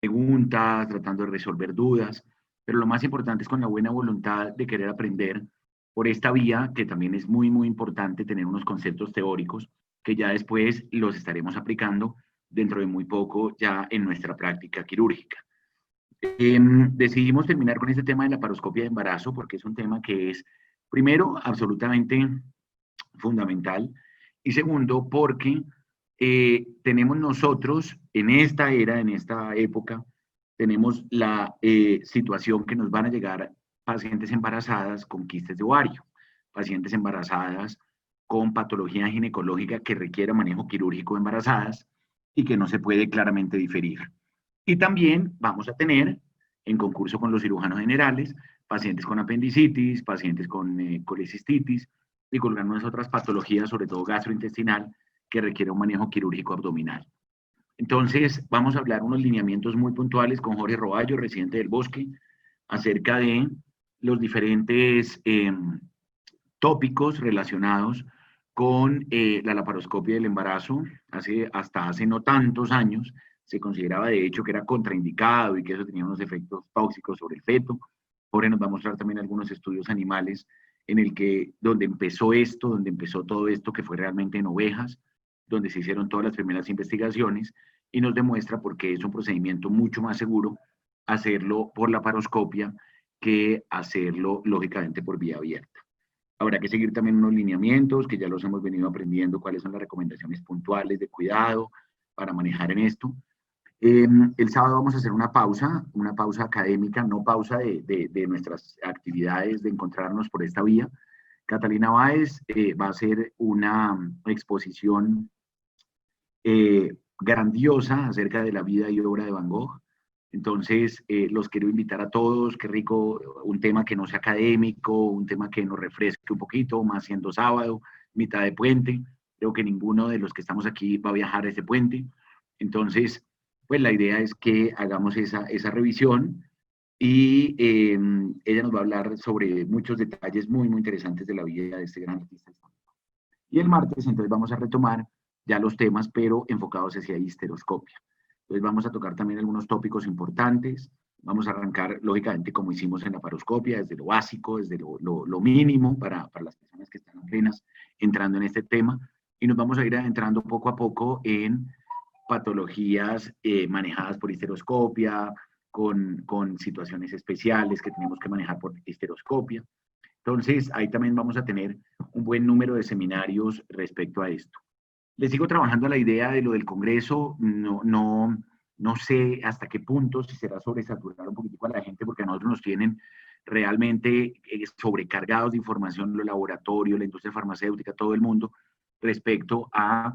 preguntas, tratando de resolver dudas, pero lo más importante es con la buena voluntad de querer aprender por esta vía, que también es muy, muy importante tener unos conceptos teóricos que ya después los estaremos aplicando dentro de muy poco ya en nuestra práctica quirúrgica. Decidimos terminar con este tema de la paroscopia de embarazo porque es un tema que es, primero, absolutamente fundamental y segundo, porque tenemos nosotros en esta era, en esta época, tenemos la situación que nos van a llegar pacientes embarazadas con quistes de ovario, pacientes embarazadas con patología ginecológica que requiera manejo quirúrgico de embarazadas y que no se puede claramente diferir. Y también vamos a tener, en concurso con los cirujanos generales, pacientes con apendicitis, pacientes con colecistitis y con algunas otras patologías, sobre todo gastrointestinal, que requiere un manejo quirúrgico abdominal. Entonces, vamos a hablar unos lineamientos muy puntuales con Jorge Roballo, residente del Bosque, acerca de los diferentes tópicos relacionados con la laparoscopia del embarazo. Hasta hace no tantos años se consideraba de hecho que era contraindicado y que eso tenía unos efectos tóxicos sobre el feto. Ahora nos va a mostrar también algunos estudios animales en el que, donde empezó esto, donde empezó todo esto, que fue realmente en ovejas, donde se hicieron todas las primeras investigaciones y nos demuestra por qué es un procedimiento mucho más seguro hacerlo por la paroscopia que hacerlo lógicamente por vía abierta. Habrá que seguir también unos lineamientos que ya los hemos venido aprendiendo, cuáles son las recomendaciones puntuales de cuidado para manejar en esto. El sábado vamos a hacer una pausa académica, no pausa de nuestras actividades de encontrarnos por esta vía. Catalina Báez va a hacer una exposición grandiosa acerca de la vida y obra de Van Gogh. Entonces, los quiero invitar a todos, qué rico, un tema que no sea académico, un tema que nos refresque un poquito, más siendo sábado, mitad de puente. Creo que ninguno de los que estamos aquí va a viajar a ese puente. Entonces, pues la idea es que hagamos esa revisión y ella nos va a hablar sobre muchos detalles muy, muy interesantes de la vida de este gran artista. Y el martes, entonces, vamos a retomar ya los temas, pero enfocados hacia histeroscopia. Entonces vamos a tocar también algunos tópicos importantes. Vamos a arrancar, lógicamente, como hicimos en la paroscopia, desde lo básico, desde lo mínimo para las personas que están apenas entrando en este tema. Y nos vamos a ir adentrando poco a poco en patologías manejadas por histeroscopia, con situaciones especiales que tenemos que manejar por histeroscopia. Entonces, ahí también vamos a tener un buen número de seminarios respecto a esto. Les sigo trabajando la idea de lo del Congreso, no sé hasta qué punto, si será sobresaturar un poquitico a la gente, porque a nosotros nos tienen realmente sobrecargados de información, los laboratorios, la industria farmacéutica, todo el mundo, respecto a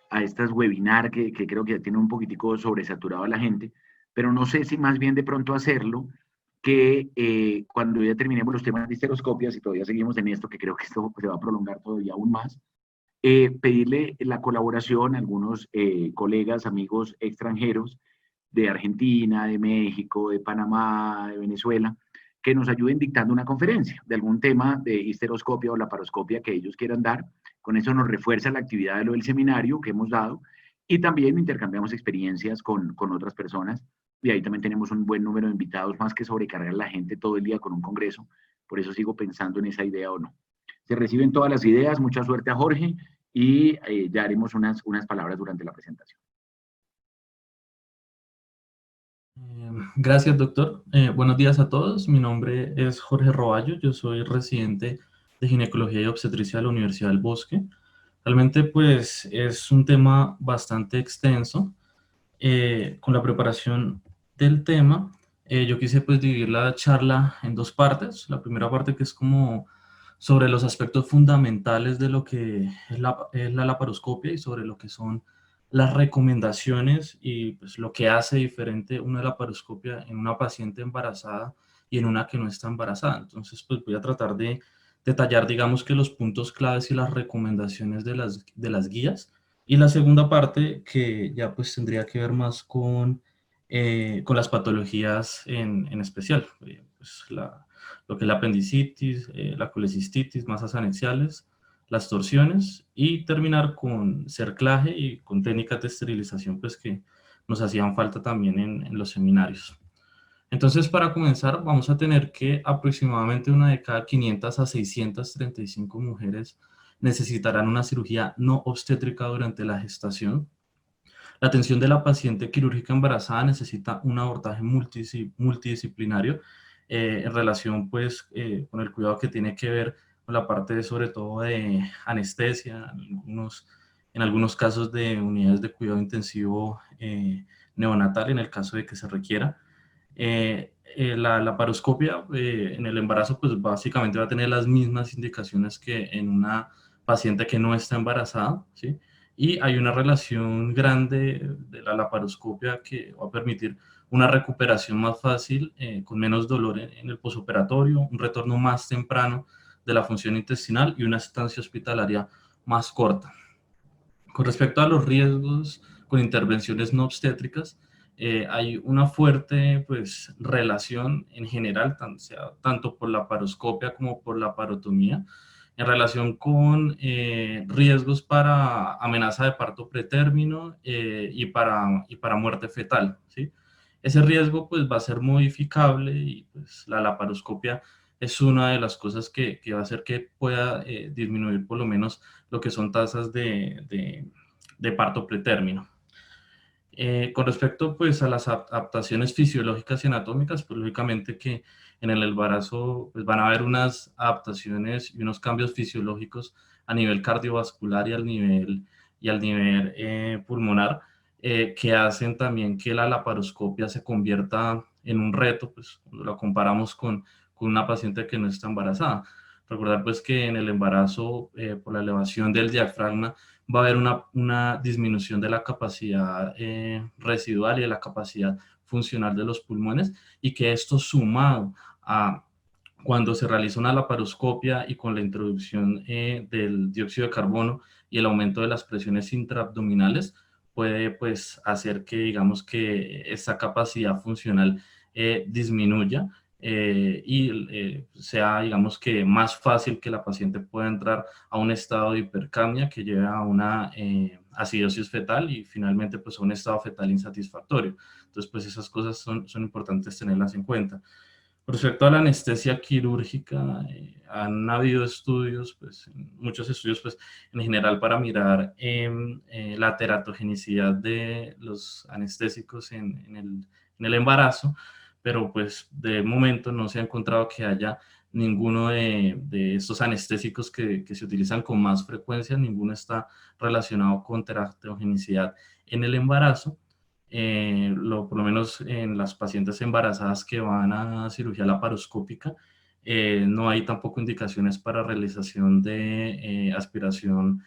a estas webinars que creo que ya tienen un poquitico sobresaturado a la gente, pero no sé si más bien de pronto hacerlo que cuando ya terminemos los temas de histeroscopias y todavía seguimos en esto, que creo que esto se va a prolongar todavía aún más, pedirle la colaboración a algunos colegas, amigos extranjeros de Argentina, de México, de Panamá, de Venezuela, que nos ayuden dictando una conferencia de algún tema de histeroscopia o laparoscopia que ellos quieran dar. Con eso nos refuerza la actividad de lo del seminario que hemos dado y también intercambiamos experiencias con otras personas. Y ahí también tenemos un buen número de invitados, más que sobrecargar a la gente todo el día con un congreso. Por eso sigo pensando en esa idea o no. Se reciben todas las ideas, mucha suerte a Jorge y ya haremos unas palabras durante la presentación. Gracias, doctor. Buenos días a todos. Mi nombre es Jorge Roballo. Yo soy residente de ginecología y obstetricia de la Universidad del Bosque. Realmente, pues, es un tema bastante extenso. Con la preparación del tema, yo quise, pues, dividir la charla en dos partes. La primera parte, que es como sobre los aspectos fundamentales de lo que es la laparoscopia y sobre lo que son las recomendaciones y pues lo que hace diferente una laparoscopia en una paciente embarazada y en una que no está embarazada. Entonces, pues voy a tratar de detallar, digamos, que los puntos claves y las recomendaciones de las guías. Y la segunda parte, que ya pues tendría que ver más con las patologías en especial, pues lo que es la apendicitis, la colecistitis, masas anexiales, las torsiones y terminar con cerclaje y con técnicas de esterilización pues que nos hacían falta también en los seminarios. Entonces, para comenzar, vamos a tener que aproximadamente una de cada 500 a 635 mujeres necesitarán una cirugía no obstétrica durante la gestación. La atención de la paciente quirúrgica embarazada necesita un abordaje multidisciplinario en relación pues con el cuidado que tiene que ver con la parte de, sobre todo de anestesia, en algunos casos de unidades de cuidado intensivo neonatal en el caso de que se requiera. La laparoscopia en el embarazo pues básicamente va a tener las mismas indicaciones que en una paciente que no está embarazada, ¿sí? Y hay una relación grande de la laparoscopia que va a permitir una recuperación más fácil, con menos dolor en el posoperatorio, un retorno más temprano de la función intestinal y una estancia hospitalaria más corta. Con respecto a los riesgos con intervenciones no obstétricas, hay una fuerte pues, relación en general, tanto por la paroscopia como por la parotomía, en relación con riesgos para amenaza de parto pretérmino y para muerte fetal, ¿sí? Ese riesgo pues, va a ser modificable y pues, la laparoscopia es una de las cosas que va a hacer que pueda disminuir por lo menos lo que son tasas de parto pretérmino. Con respecto pues a las adaptaciones fisiológicas y anatómicas, pues lógicamente que en el embarazo pues, van a haber unas adaptaciones y unos cambios fisiológicos a nivel cardiovascular y al nivel pulmonar, que hacen también que la laparoscopia se convierta en un reto, pues cuando la comparamos con una paciente que no está embarazada. Recordar pues que en el embarazo, por la elevación del diafragma, va a haber una disminución de la capacidad residual y de la capacidad funcional de los pulmones, y que esto sumado a cuando se realiza una laparoscopia y con la introducción del dióxido de carbono y el aumento de las presiones intraabdominales, puede pues hacer que digamos que esa capacidad funcional disminuya, sea digamos que más fácil que la paciente pueda entrar a un estado de hipercapnia que lleve a una acidosis fetal y finalmente pues a un estado fetal insatisfactorio. Entonces pues esas cosas son importantes tenerlas en cuenta. Respecto a la anestesia quirúrgica, han habido estudios, pues, muchos estudios, pues, en general para mirar la teratogenicidad de los anestésicos en el embarazo, pero pues de momento no se ha encontrado que haya ninguno de estos anestésicos que se utilizan con más frecuencia, ninguno está relacionado con teratogenicidad en el embarazo. Por lo menos en las pacientes embarazadas que van a cirugía laparoscópica, no hay tampoco indicaciones para realización de aspiración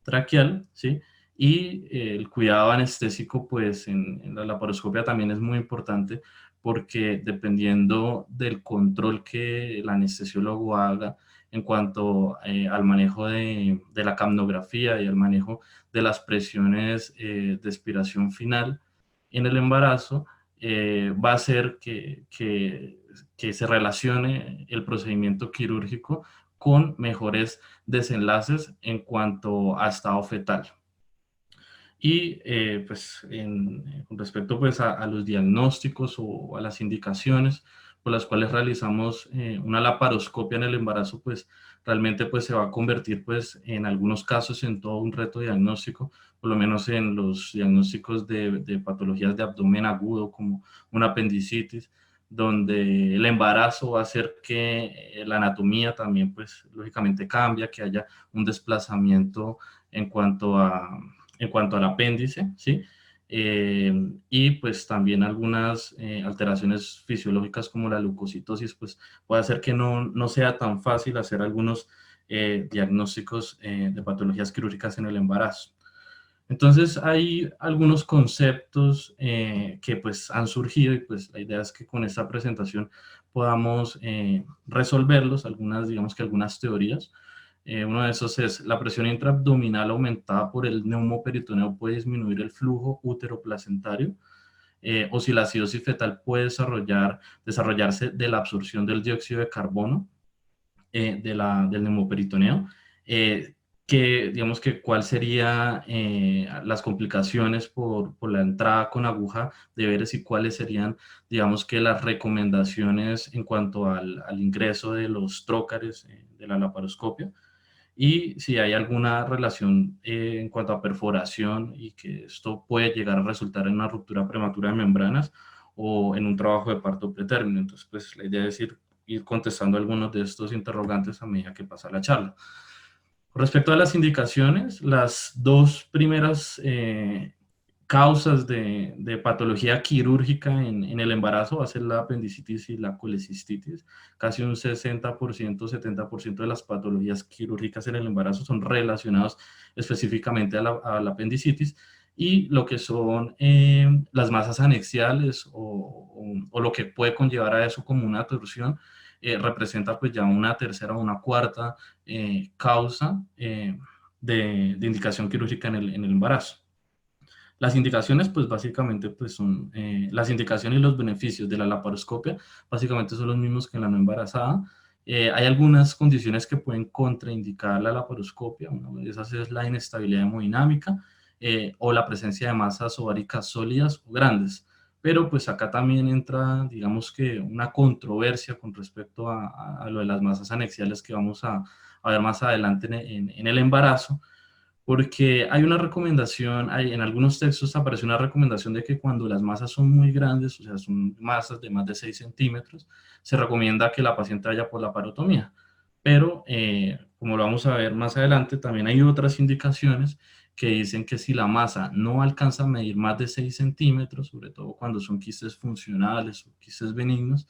traqueal, ¿sí? Y el cuidado anestésico, pues en la laparoscopia también es muy importante, porque dependiendo del control que el anestesiólogo haga en cuanto al manejo de la capnografía y al manejo de las presiones de expiración final en el embarazo, va a hacer que se relacione el procedimiento quirúrgico con mejores desenlaces en cuanto a estado fetal. Y pues con respecto pues a los diagnósticos o a las indicaciones por las cuales realizamos una laparoscopia en el embarazo, pues realmente pues se va a convertir pues en algunos casos en todo un reto diagnóstico, por lo menos en los diagnósticos de patologías de abdomen agudo como una apendicitis, donde el embarazo va a hacer que la anatomía también pues lógicamente cambia, que haya un desplazamiento en cuanto al apéndice, ¿sí? Y pues también algunas alteraciones fisiológicas como la leucocitosis, pues puede hacer que no sea tan fácil hacer algunos diagnósticos de patologías quirúrgicas en el embarazo. Entonces hay algunos conceptos que pues han surgido, y pues la idea es que con esta presentación podamos resolverlos, digamos que algunas teorías. Uno de esos es: la presión intraabdominal aumentada por el neumoperitoneo puede disminuir el flujo útero-placentario, o si la acidosis fetal puede desarrollarse de la absorción del dióxido de carbono del neumoperitoneo. que, digamos que cuál sería las complicaciones por la entrada con aguja de veres y cuáles serían, digamos que las recomendaciones en cuanto al ingreso de los trócares de la laparoscopia y si hay alguna relación en cuanto a perforación y que esto puede llegar a resultar en una ruptura prematura de membranas o en un trabajo de parto pretérmino. Entonces, pues la idea es ir contestando algunos de estos interrogantes a medida que pasa la charla. Respecto a las indicaciones, las dos primeras causas de patología quirúrgica en el embarazo va a ser la apendicitis y la colecistitis. Casi un 60%, 70% de las patologías quirúrgicas en el embarazo son relacionados específicamente a la apendicitis y lo que son las masas anexiales o lo que puede conllevar a eso como una torsión representa pues ya una tercera o una cuarta causa de indicación quirúrgica en el embarazo. Las indicaciones, pues básicamente, pues son las indicaciones y los beneficios de la laparoscopia, básicamente son los mismos que en la no embarazada. Hay algunas condiciones que pueden contraindicar la laparoscopia, una de esas es la inestabilidad hemodinámica o la presencia de masas ováricas sólidas o grandes. Pero pues acá también entra, digamos que una controversia con respecto a lo de las masas anexiales que vamos a ver más adelante en el embarazo, porque hay una recomendación, en algunos textos aparece una recomendación de que cuando las masas son muy grandes, o sea, son masas de más de 6 centímetros, se recomienda que la paciente vaya por la parotomía. Pero, como lo vamos a ver más adelante, también hay otras indicaciones que dicen que si la masa no alcanza a medir más de 6 centímetros, sobre todo cuando son quistes funcionales o quistes benignos,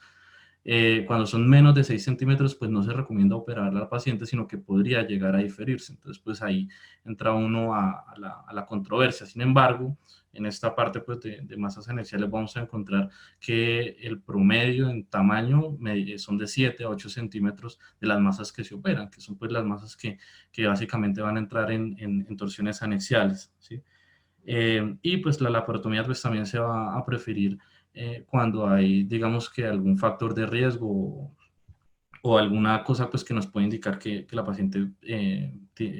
cuando son menos de 6 centímetros, pues no se recomienda operar al paciente, sino que podría llegar a diferirse. Entonces, pues ahí entra uno a la controversia. Sin embargo, en esta parte pues, de masas anexiales vamos a encontrar que el promedio en tamaño son de 7 a 8 centímetros de las masas que se operan, que son pues las masas que básicamente van a entrar en torsiones anexiales, ¿sí? Y pues la laparotomía pues también se va a preferir cuando hay, digamos que algún factor de riesgo o alguna cosa pues que nos puede indicar que la paciente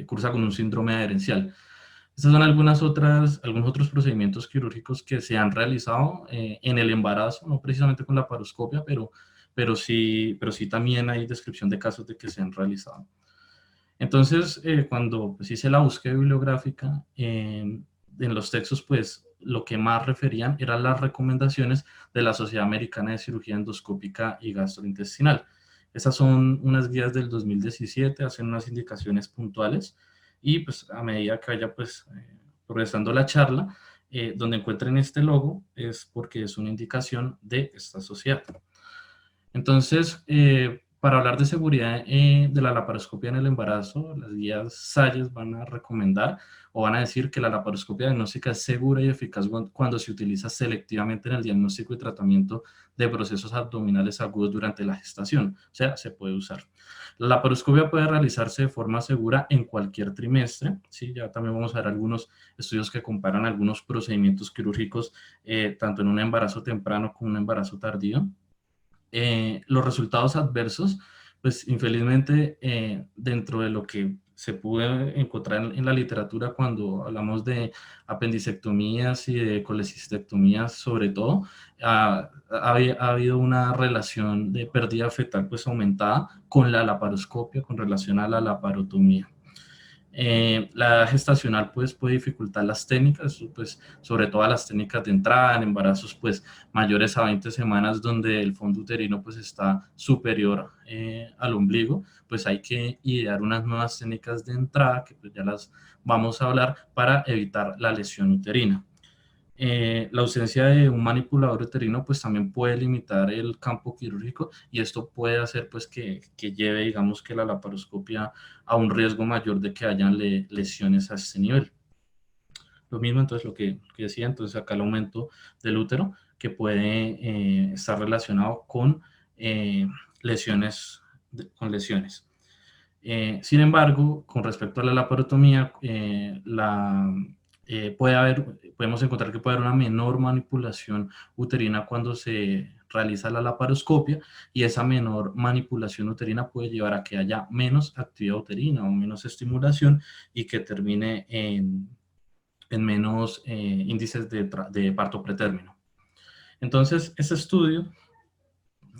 cursa con un síndrome adherencial. Estas son algunos otros procedimientos quirúrgicos que se han realizado en el embarazo, no precisamente con la laparoscopia, pero sí también hay descripción de casos de que se han realizado. Entonces, cuando pues, hice la búsqueda bibliográfica, en los textos, pues lo que más referían eran las recomendaciones de la Sociedad Americana de Cirugía Endoscópica y Gastrointestinal. Esas son unas guías del 2017, hacen unas indicaciones puntuales y pues a medida que vaya pues progresando la charla, donde encuentren este logo es porque es una indicación de esta sociedad. Entonces, para hablar de seguridad de la laparoscopia en el embarazo, las guías SAGES van a recomendar o van a decir que la laparoscopia diagnóstica es segura y eficaz cuando se utiliza selectivamente en el diagnóstico y tratamiento de procesos abdominales agudos durante la gestación. O sea, se puede usar. La laparoscopia puede realizarse de forma segura en cualquier trimestre. ¿Sí? Ya también vamos a ver algunos estudios que comparan algunos procedimientos quirúrgicos tanto en un embarazo temprano como un embarazo tardío. Los resultados adversos, pues infelizmente dentro de lo que se pudo encontrar en la literatura cuando hablamos de apendicectomías y de colecistectomías sobre todo, ha habido una relación de pérdida fetal pues aumentada con la laparoscopia con relación a la laparotomía. La gestacional pues puede dificultar las técnicas, pues sobre todo las técnicas de entrada en embarazos pues mayores a 20 semanas donde el fondo uterino pues está superior al ombligo, pues hay que idear unas nuevas técnicas de entrada que pues ya las vamos a hablar para evitar la lesión uterina. La ausencia de un manipulador uterino pues también puede limitar el campo quirúrgico y esto puede hacer pues que lleve digamos que la laparoscopia a un riesgo mayor de que hayan lesiones a este nivel. Lo mismo entonces lo que decía, entonces acá el aumento del útero que puede estar relacionado con lesiones, con lesiones. Sin embargo, con respecto a la laparotomía, podemos encontrar que puede haber una menor manipulación uterina cuando se realiza la laparoscopia, y esa menor manipulación uterina puede llevar a que haya menos actividad uterina o menos estimulación y que termine en menos índices de parto pretérmino. Entonces, ese estudio,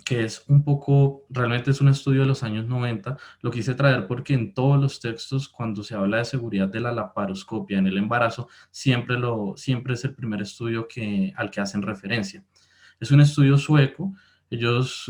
que es un poco, realmente es un estudio de los años 90, lo quise traer porque en todos los textos, cuando se habla de seguridad de la laparoscopia en el embarazo, siempre es el primer estudio al que hacen referencia. Es un estudio sueco. Ellos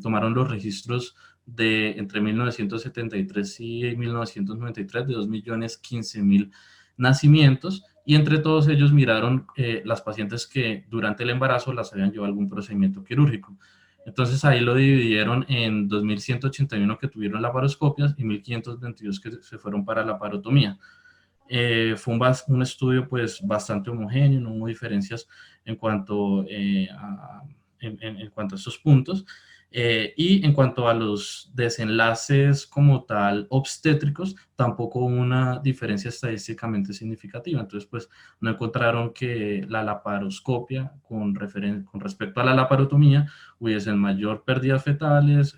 tomaron los registros de entre 1973 y 1993 de 2.015.000 nacimientos, y entre todos ellos miraron las pacientes que durante el embarazo las habían llevado a algún procedimiento quirúrgico. Entonces ahí lo dividieron en 2.181 que tuvieron laparoscopias y 1.522 que se fueron para la laparotomía. Fue un estudio pues bastante homogéneo, no hubo diferencias en cuanto, en cuanto a estos puntos. Y en cuanto a los desenlaces como tal obstétricos, tampoco hubo una diferencia estadísticamente significativa. Entonces, pues no encontraron que la laparoscopia con respecto a la laparotomía hubiesen mayor pérdidas fetales,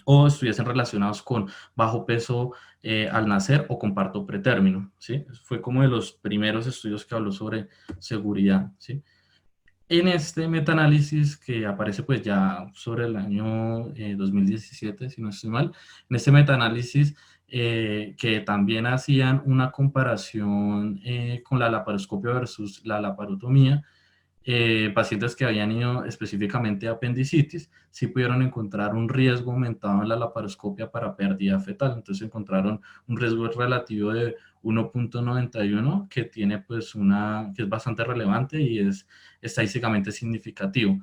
o estuviesen relacionados con bajo peso al nacer o con parto pretérmino, ¿sí? Fue como de los primeros estudios que habló sobre seguridad, ¿sí? En este metaanálisis que aparece pues ya sobre el año 2017, si no estoy mal, en este metaanálisis que también hacían una comparación con la laparoscopia versus la laparotomía, pacientes que habían ido específicamente a apendicitis, sí pudieron encontrar un riesgo aumentado en la laparoscopia para pérdida fetal. Entonces encontraron un riesgo relativo de 1.91 que tiene pues que es bastante relevante y es estadísticamente significativo.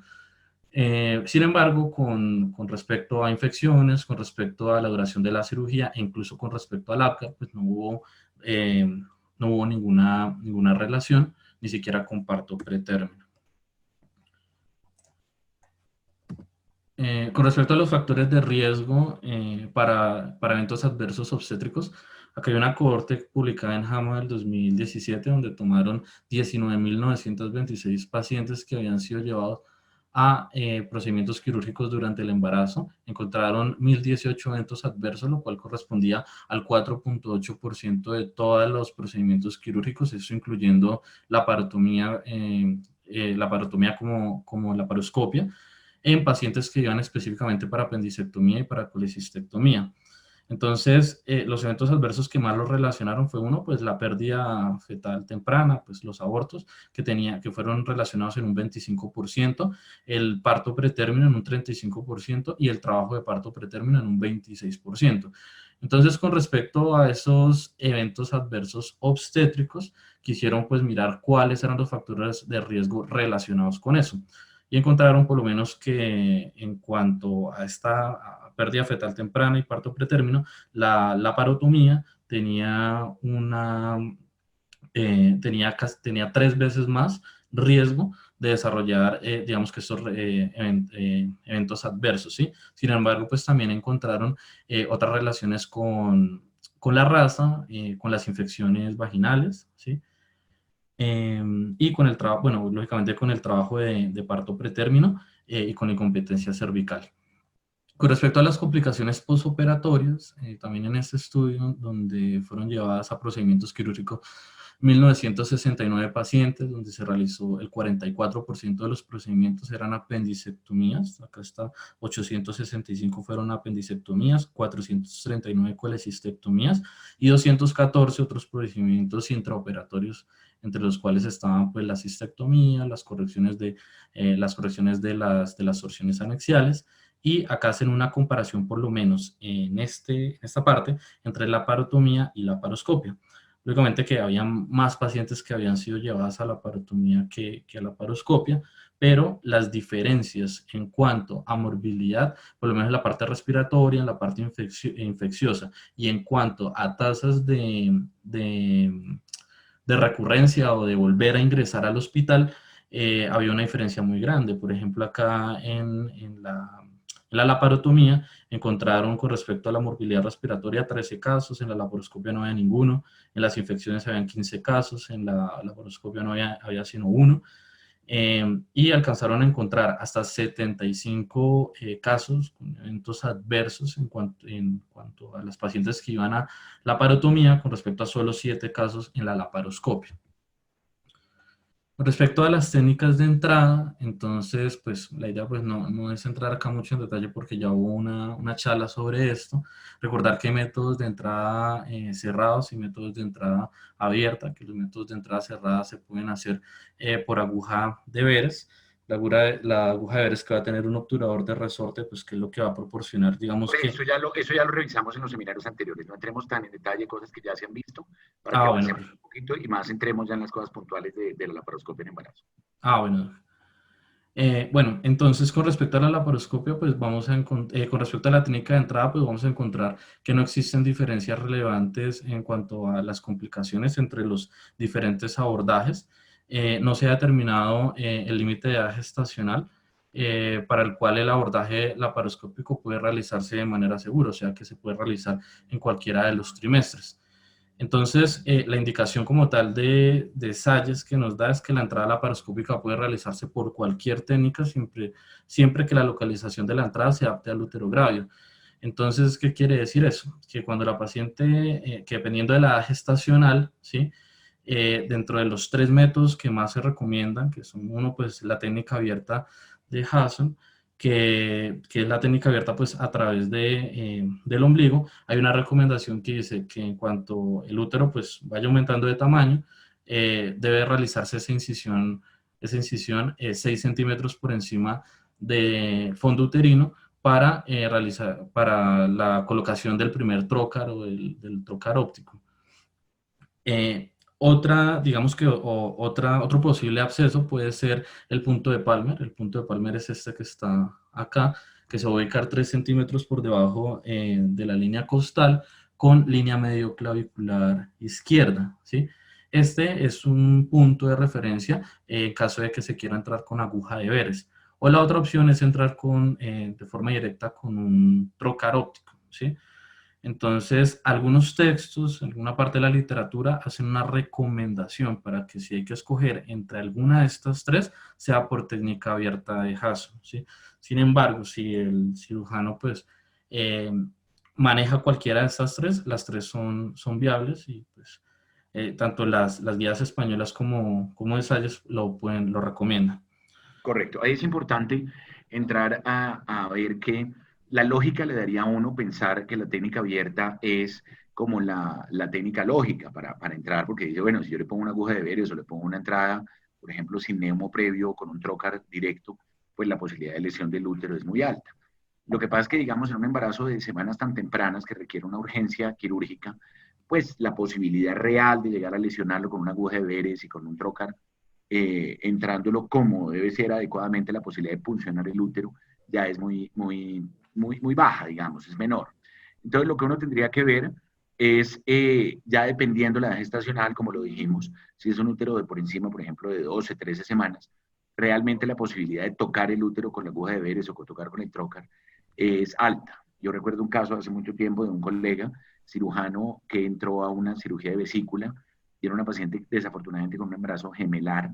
Sin embargo, con respecto a infecciones, con respecto a la duración de la cirugía e incluso con respecto al APGAR, pues no hubo ninguna relación, ni siquiera con parto pretérmino. Con respecto a los factores de riesgo para eventos adversos obstétricos, acá hay una cohorte publicada en JAMA del 2017 donde tomaron 19.926 pacientes que habían sido llevados a procedimientos quirúrgicos durante el embarazo. Encontraron 1.018 eventos adversos, lo cual correspondía al 4.8% de todos los procedimientos quirúrgicos, eso incluyendo la parotomía, como la paroscopia, en pacientes que iban específicamente para apendicectomía y para colecistectomía. Entonces, los eventos adversos que más los relacionaron fue uno, pues la pérdida fetal temprana, pues los abortos que fueron relacionados en un 25%, el parto pretérmino en un 35% y el trabajo de parto pretérmino en un 26%. Entonces, con respecto a esos eventos adversos obstétricos, quisieron pues mirar cuáles eran los factores de riesgo relacionados con eso. Y encontraron por lo menos que en cuanto a esta pérdida fetal temprana y parto pretérmino, la laparotomía tenía 3 veces más riesgo de desarrollar, digamos que estos eventos adversos, ¿sí? Sin embargo, pues también encontraron otras relaciones con la raza, con las infecciones vaginales, ¿sí? Y con el trabajo, bueno, lógicamente con el trabajo de parto pretérmino y con incompetencia cervical. Con respecto a las complicaciones postoperatorias, también en este estudio, donde fueron llevadas a procedimientos quirúrgicos 1.969 pacientes, donde se realizó el 44% de los procedimientos eran apendicectomías, acá está, 865 fueron apendicectomías, 439 colecistectomías y 214 otros procedimientos intraoperatorios, entre los cuales estaban pues la cistectomía, las correcciones de las torsiones anexiales. Y acá hacen una comparación, por lo menos en esta parte, entre la parotomía y la paroscopia. Lógicamente que había más pacientes que habían sido llevadas a la parotomía que a la paroscopia, pero las diferencias en cuanto a morbilidad, por lo menos en la parte respiratoria, en la parte infecciosa, y en cuanto a tasas de recurrencia o de volver a ingresar al hospital, había una diferencia muy grande. Por ejemplo, acá en En la laparotomía encontraron con respecto a la morbilidad respiratoria 13 casos, en la laparoscopia no había ninguno, en las infecciones habían 15 casos, en la laparoscopia no había sino uno, y alcanzaron a encontrar hasta 75 casos con eventos adversos en cuanto a las pacientes que iban a laparotomía, con respecto a solo 7 casos en la laparoscopia. Con respecto a las técnicas de entrada, entonces, pues la idea pues no es entrar acá mucho en detalle porque ya hubo una charla sobre esto. Recordar que hay métodos de entrada cerrados y métodos de entrada abierta, que los métodos de entrada cerrada se pueden hacer por aguja de Veres. La aguja de Veres que va a tener un obturador de resorte, pues que es lo que va a proporcionar, digamos que... Eso ya lo revisamos en los seminarios anteriores, no entremos tan en detalle, cosas que ya se han visto, para que Ah, bueno, avancemos un poquito y más entremos ya en las cosas puntuales de la laparoscopia en embarazo. bueno. Bueno, entonces con respecto a la laparoscopia, pues con respecto a la técnica de entrada, pues vamos a encontrar que no existen diferencias relevantes en cuanto a las complicaciones entre los diferentes abordajes. No se ha determinado el límite de edad gestacional para el cual el abordaje laparoscópico puede realizarse de manera segura, o sea que se puede realizar en cualquiera de los trimestres. Entonces, la indicación como tal de Salles que nos da es que la entrada laparoscópica puede realizarse por cualquier técnica siempre que la localización de la entrada se adapte al útero grávido. Entonces, ¿qué quiere decir eso? Que cuando la paciente, que dependiendo de la edad gestacional, ¿sí? Dentro de los 3 métodos que más se recomiendan, que son uno, pues la técnica abierta de Hasson, que es la técnica abierta pues a través del ombligo, hay una recomendación que dice que en cuanto el útero pues vaya aumentando de tamaño, debe realizarse esa incisión 6 centímetros por encima del fondo uterino para la colocación del primer trócar o del trócar óptico. Digamos que otro posible absceso puede ser el punto de Palmer. El punto de Palmer es este que está acá, que se va a ubicar 3 centímetros por debajo de la línea costal con línea medio clavicular izquierda, ¿sí? Este es un punto de referencia en caso de que se quiera entrar con aguja de Veres. O la otra opción es entrar de forma directa con un trocar óptico, ¿sí? Entonces, algunos textos, alguna parte de la literatura hacen una recomendación para que si hay que escoger entre alguna de estas tres, sea por técnica abierta de Hasson, ¿sí? Sin embargo, si el cirujano pues eh, maneja cualquiera de estas tres, las tres son viables y pues tanto las guías españolas como de Salles lo recomiendan. Correcto. Ahí es importante entrar a ver que la lógica le daría a uno pensar que la técnica abierta es como la técnica lógica para entrar, porque dice, bueno, si yo le pongo una aguja de Veres o le pongo una entrada, por ejemplo, sin neumo previo con un trocar directo, pues la posibilidad de lesión del útero es muy alta. Lo que pasa es que, digamos, en un embarazo de semanas tan tempranas que requiere una urgencia quirúrgica, pues la posibilidad real de llegar a lesionarlo con una aguja de Veres y con un trocar entrándolo como debe ser adecuadamente, la posibilidad de puncionar el útero ya es muy baja, digamos, es menor. Entonces, lo que uno tendría que ver es, ya dependiendo de la edad gestacional, como lo dijimos, si es un útero de por encima, por ejemplo, de 12, 13 semanas, realmente la posibilidad de tocar el útero con la aguja de Veres o tocar con el trocar es alta. Yo recuerdo un caso hace mucho tiempo de un colega cirujano que entró a una cirugía de vesícula y era una paciente desafortunadamente con un embarazo gemelar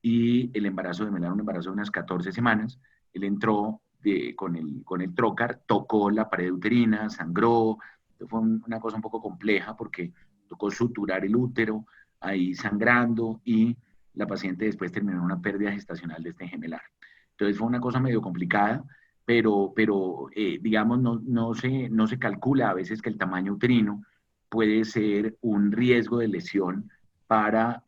y el embarazo gemelar, un embarazo de unas 14 semanas, él entró con el trocar, tocó la pared uterina, sangró, fue una cosa un poco compleja porque tocó suturar el útero, ahí sangrando y la paciente después terminó en una pérdida gestacional de este gemelar. Entonces fue una cosa medio complicada, pero digamos, no se calcula a veces que el tamaño uterino puede ser un riesgo de lesión para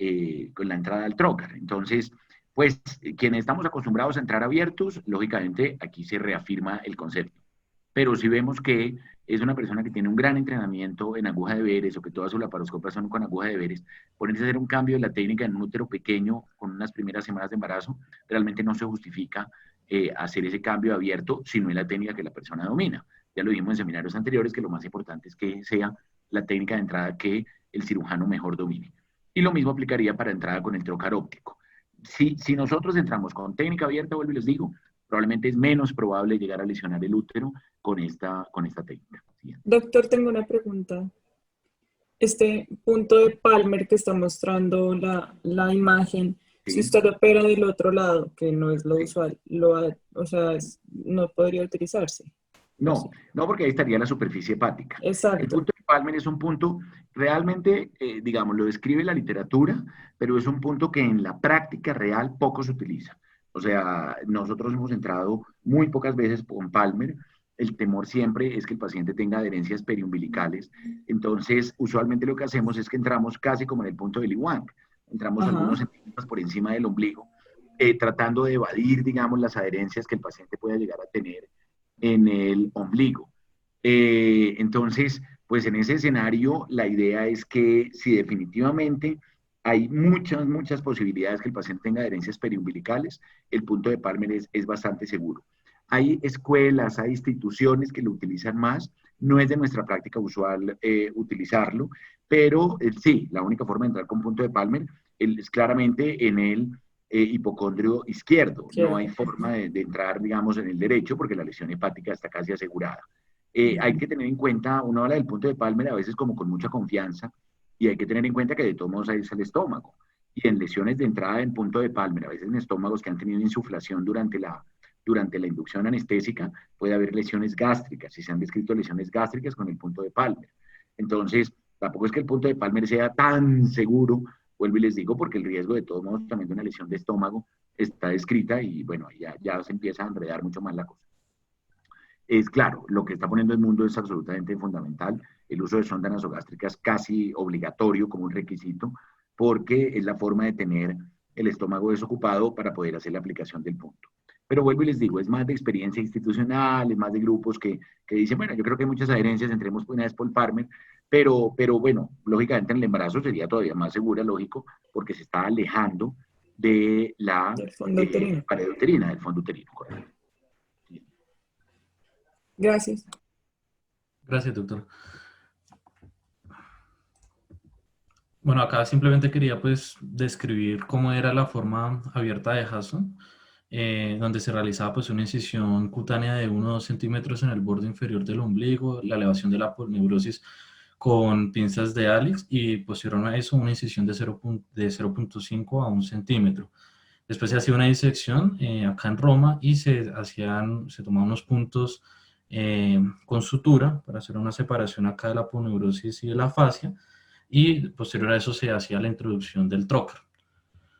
con la entrada al trocar. Entonces, pues quienes estamos acostumbrados a entrar abiertos, lógicamente aquí se reafirma el concepto. Pero si vemos que es una persona que tiene un gran entrenamiento en aguja de Veres o que todas sus laparoscopias son con aguja de Veres, ponerse a hacer un cambio de la técnica en un útero pequeño con unas primeras semanas de embarazo, realmente no se justifica hacer ese cambio abierto si no es la técnica que la persona domina. Ya lo dijimos en seminarios anteriores que lo más importante es que sea la técnica de entrada que el cirujano mejor domine. Y lo mismo aplicaría para entrada con el trocar óptico. Si nosotros entramos con técnica abierta, vuelvo y les digo, Probablemente es menos probable llegar a lesionar el útero con esta técnica. Doctor, tengo una pregunta. Este punto de Palmer que está mostrando la imagen, si Sí, usted opera del otro lado, que no es lo sí. usual, o sea, no podría utilizarse. ¿O sí? No, porque ahí estaría la superficie hepática. El Exacto. punto de Palmer es un punto, realmente, digamos, lo describe la literatura, pero es un punto que en la práctica real poco se utiliza. O sea, nosotros hemos entrado muy pocas veces con Palmer. El temor siempre es que el paciente tenga adherencias periumbilicales. Entonces, usualmente lo que hacemos es que entramos casi como en el punto del Ewing. Entramos algunos Ajá. centímetros por encima del ombligo, tratando de evadir, digamos, las adherencias que el paciente pueda llegar a tener en el ombligo. Entonces, pues en ese escenario, la idea es que si definitivamente hay muchas posibilidades que el paciente tenga adherencias periumbilicales, el punto de Palmer es bastante seguro. Hay escuelas, hay instituciones que lo utilizan más, no es de nuestra práctica usual utilizarlo, pero sí, la única forma de entrar con punto de Palmer es claramente en el hipocondrio izquierdo. No hay Cierto. forma de entrar, digamos, en el derecho porque la lesión hepática está casi asegurada. Hay que tener en cuenta, uno habla del punto de Palmer a veces como con mucha confianza, y hay que tener en cuenta que de todos modos ahí es el estómago. Y en lesiones de entrada en punto de Palmer, a veces en estómagos que han tenido insuflación durante la inducción anestésica, puede haber lesiones gástricas, y se han descrito lesiones gástricas con el punto de Palmer. Entonces, tampoco es que el punto de Palmer sea tan seguro, vuelvo y les digo, porque el riesgo de todos modos también de una lesión de estómago está descrita y bueno, ya se empieza a enredar mucho más la cosa. Es claro, lo que está poniendo el mundo es absolutamente fundamental. El uso de sonda nasogástrica es casi obligatorio como un requisito porque es la forma de tener el estómago desocupado para poder hacer la aplicación del punto. Pero vuelvo y les digo, es más de experiencia institucional, es más de grupos que dicen, bueno, yo creo que hay muchas adherencias, entremos una vez por Palmer, pero bueno, lógicamente en el embarazo sería todavía más segura, lógico, porque se está alejando de la Del fondo uterino. pared uterina, del fondo uterino, correcto. Gracias. Gracias, doctor. Bueno, acá simplemente quería pues describir cómo era la forma abierta de Hasson, donde se realizaba pues una incisión cutánea de 1 o 2 centímetros en el borde inferior del ombligo, la elevación de la aponeurosis con pinzas de Alix y posterior a eso una incisión de 0.5 a 1 centímetro. Después se hacía una disección acá en Roma y se tomaban unos puntos con sutura para hacer una separación acá de la aponeurosis y de la fascia, y posterior a eso se hacía la introducción del trocar.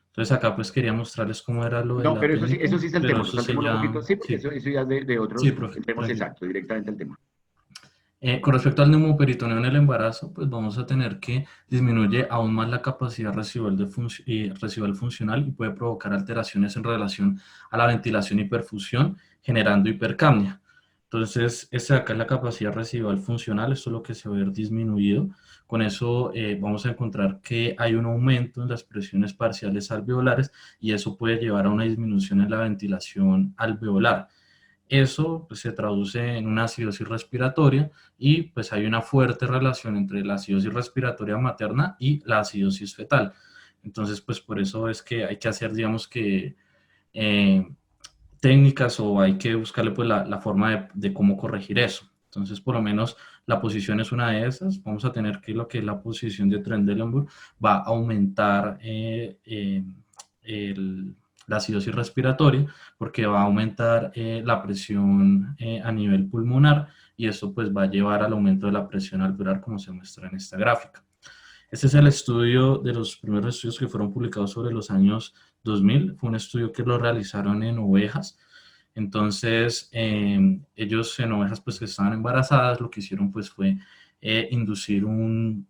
Entonces acá pues quería mostrarles cómo era lo de No, la pero técnica, eso sí pero eso sí saltémoslo un ya, poquito, sí, porque sí, eso ya es de sí, otros, profe, entremos tranquilo. exacto, directamente al tema. Con respecto al neumoperitoneo en el embarazo, pues vamos a tener que disminuye aún más la capacidad residual funcional y puede provocar alteraciones en relación a la ventilación y perfusión, generando hipercapnia. Entonces, esta de acá es la capacidad residual funcional, esto es lo que se va a ver disminuido. Con eso vamos a encontrar que hay un aumento en las presiones parciales alveolares y eso puede llevar a una disminución en la ventilación alveolar. Eso pues, se traduce en una acidosis respiratoria y pues hay una fuerte relación entre la acidosis respiratoria materna y la acidosis fetal. Entonces, pues por eso es que hay que hacer, digamos que, eh, técnicas o hay que buscarle pues la forma de cómo corregir eso. Entonces, por lo menos la posición es una de esas. Vamos a tener que lo que es la posición de Trendelenburg va a aumentar el, la acidosis respiratoria porque va a aumentar la presión a nivel pulmonar y eso pues va a llevar al aumento de la presión alveolar como se muestra en esta gráfica. Este es el estudio de los primeros estudios que fueron publicados sobre los años 2000. Fue un estudio que lo realizaron en ovejas. Entonces, ellos en ovejas pues que estaban embarazadas, lo que hicieron pues fue inducir un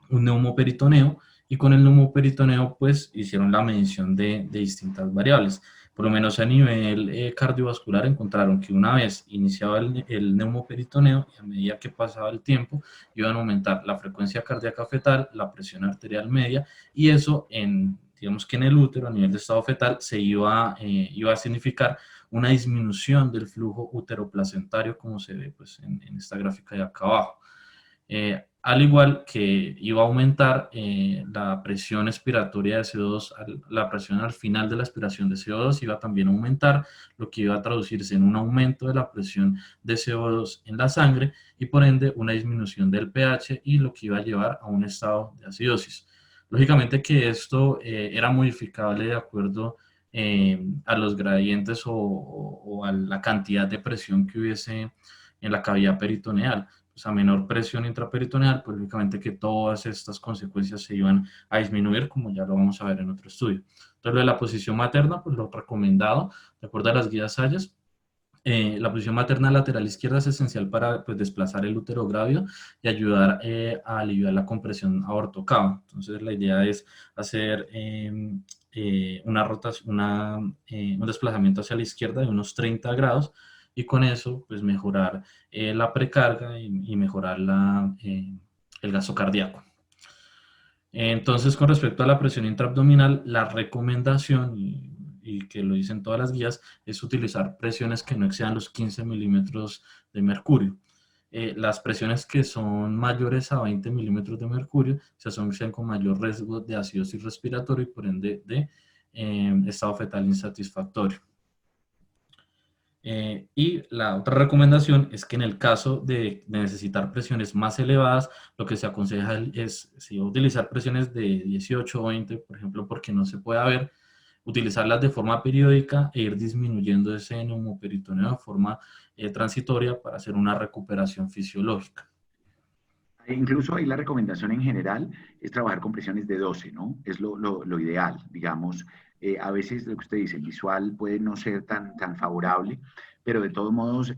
neumoperitoneo y con el neumoperitoneo pues hicieron la medición de distintas variables. Por lo menos a nivel cardiovascular encontraron que una vez iniciaba el neumoperitoneo y a medida que pasaba el tiempo iban a aumentar la frecuencia cardíaca fetal, la presión arterial media y eso digamos que en el útero a nivel de estado fetal iba a significar una disminución del flujo uteroplacentario como se ve pues, en esta gráfica de acá abajo. al igual que iba a aumentar la presión expiratoria de CO2, la presión al final de la expiración de CO2 iba también a aumentar, lo que iba a traducirse en un aumento de la presión de CO2 en la sangre y por ende una disminución del pH y lo que iba a llevar a un estado de acidosis. Lógicamente que esto era modificable de acuerdo a los gradientes o a la cantidad de presión que hubiese en la cavidad peritoneal. Pues a menor presión intraperitoneal, pues lógicamente que todas estas consecuencias se iban a disminuir, como ya lo vamos a ver en otro estudio. Entonces, lo de la posición materna, pues lo recomendado, de acuerdo a las guías Sayas, la posición materna lateral izquierda es esencial para pues, desplazar el útero grávido y ayudar a aliviar la compresión aorto-cava. Entonces, la idea es hacer una rotación, un desplazamiento hacia la izquierda de unos 30 grados y con eso pues mejorar la precarga y mejorar el gasto cardíaco. Entonces, con respecto a la presión intraabdominal, la recomendación, y que lo dicen todas las guías, es utilizar presiones que no excedan los 15 milímetros de mercurio. Las presiones que son mayores a 20 milímetros de mercurio se asocian con mayor riesgo de acidosis respiratoria y por ende de estado fetal insatisfactorio. Y la otra recomendación es que en el caso de necesitar presiones más elevadas, lo que se aconseja es si utilizar presiones de 18 o 20, por ejemplo, porque no se puede ver, utilizarlas de forma periódica e ir disminuyendo ese neumoperitoneo de forma transitoria para hacer una recuperación fisiológica. Incluso ahí la recomendación en general es trabajar con presiones de 12, ¿no? Es lo ideal, digamos. A veces lo que usted dice, el visual puede no ser tan favorable, pero de todos modos,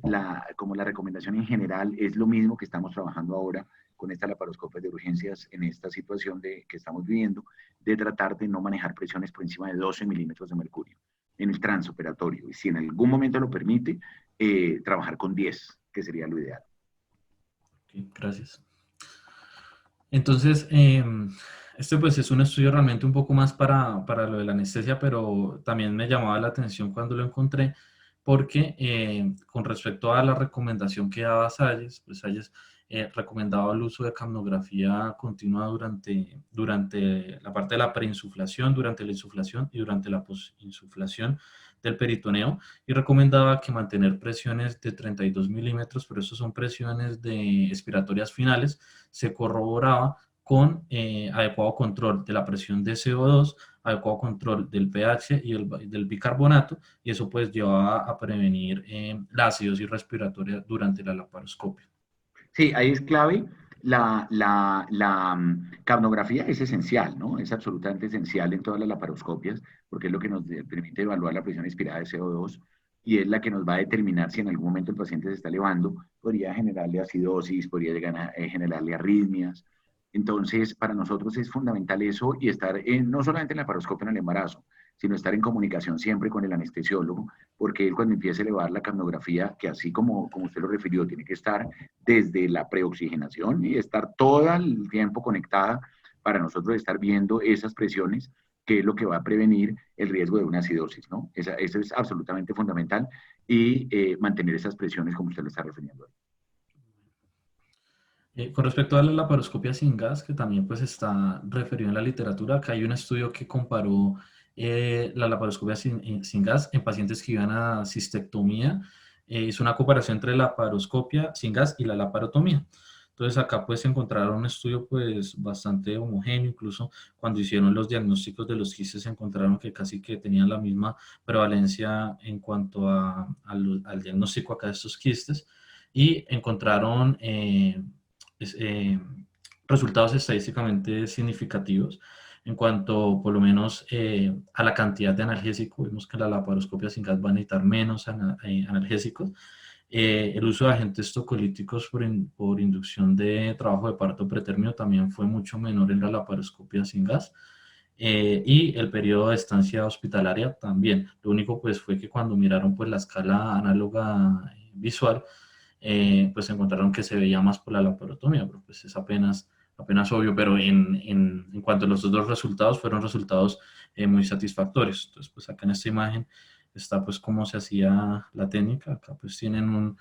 como la recomendación en general es lo mismo que estamos trabajando ahora con esta laparoscopia de urgencias en esta situación que estamos viviendo, de tratar de no manejar presiones por encima de 12 milímetros de mercurio en el transoperatorio. Y si en algún momento lo permite, trabajar con 10, que sería lo ideal. Okay, gracias. Entonces, este pues es un estudio realmente un poco más para lo de la anestesia, pero también me llamaba la atención cuando lo encontré, porque con respecto a la recomendación que daba Sayes, pues Sayes recomendaba el uso de capnografía continua durante la parte de la preinsuflación, durante la insuflación y durante la posinsuflación del peritoneo, y recomendaba que mantener presiones de 32 milímetros, pero eso son presiones expiratorias finales, se corroboraba con adecuado control de la presión de CO2, adecuado control del pH y del bicarbonato, y eso pues llevaba a prevenir la acidosis respiratoria durante la laparoscopia. Sí, ahí es clave. Capnografía es esencial, ¿no? Es absolutamente esencial en todas las laparoscopias porque es lo que nos permite evaluar la presión expirada de CO2 y es la que nos va a determinar si en algún momento el paciente se está elevando, podría generarle acidosis, podría llegar a generarle arritmias. Entonces, para nosotros es fundamental eso y estar no solamente en la laparoscopia en el embarazo, sino estar en comunicación siempre con el anestesiólogo, porque él cuando empiece a elevar la capnografía, que así como usted lo refirió, tiene que estar desde la preoxigenación y estar todo el tiempo conectada para nosotros estar viendo esas presiones, que es lo que va a prevenir el riesgo de una acidosis, ¿no? Eso es absolutamente fundamental y mantener esas presiones como usted lo está refiriendo. Con respecto a la laparoscopia sin gas, que también pues está referido en la literatura, acá hay un estudio que comparó la laparoscopia sin gas en pacientes que iban a cistectomía. Hizo una comparación entre la laparoscopia sin gas y la laparotomía. Entonces acá pues encontraron un estudio pues bastante homogéneo, incluso cuando hicieron los diagnósticos de los quistes encontraron que casi que tenían la misma prevalencia en cuanto al diagnóstico acá de estos quistes y encontraron resultados estadísticamente significativos en cuanto por lo menos a la cantidad de analgésico. Vemos que la laparoscopia sin gas va a necesitar menos analgésicos. El uso de agentes tocolíticos por inducción de trabajo de parto pretérmino también fue mucho menor en la laparoscopia sin gas. Y el periodo de estancia hospitalaria también. Lo único pues fue que cuando miraron pues la escala análoga visual, pues encontraron que se veía más por la laparotomía, pero pues es apenas obvio, pero en cuanto a los dos resultados, fueron resultados muy satisfactorios. Entonces, pues acá en esta imagen está pues cómo se hacía la técnica. Acá pues tienen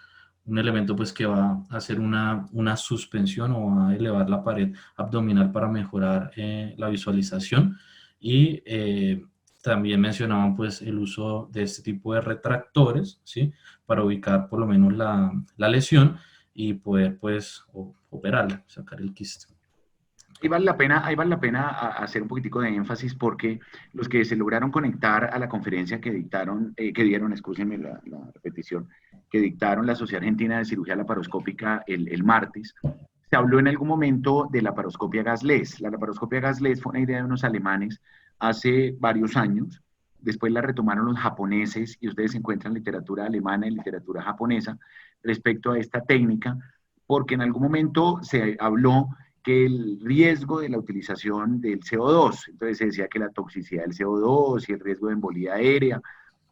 un elemento pues que va a hacer una suspensión o va a elevar la pared abdominal para mejorar la visualización. Y también mencionaban pues el uso de este tipo de retractores, ¿sí? Para ubicar por lo menos la lesión y poder pues operarla, sacar el quiste. Ahí vale la pena hacer un poquitico de énfasis porque los que se lograron conectar a la conferencia que dictaron, que dieron, escúchenme la repetición, que dictaron la Sociedad Argentina de Cirugía Laparoscópica el martes, se habló en algún momento de la laparoscopia gasless. La laparoscopia gasless fue una idea de unos alemanes hace varios años. Después la retomaron los japoneses y ustedes encuentran literatura alemana y literatura japonesa respecto a esta técnica, porque en algún momento se habló que el riesgo de la utilización del CO2, entonces se decía que la toxicidad del CO2 y el riesgo de embolía aérea,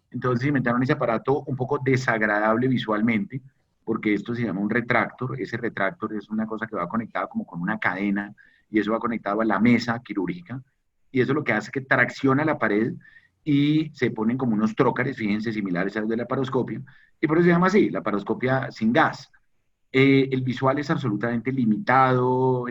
entonces inventaron ese aparato un poco desagradable visualmente, porque esto se llama un retractor, ese retractor es una cosa que va conectada como con una cadena, y eso va conectado a la mesa quirúrgica, y eso lo que hace es que tracciona la pared y se ponen como unos trócares, fíjense, similares a los de la paroscopia, y por eso se llama así, la paroscopia sin gas. El visual es absolutamente limitado.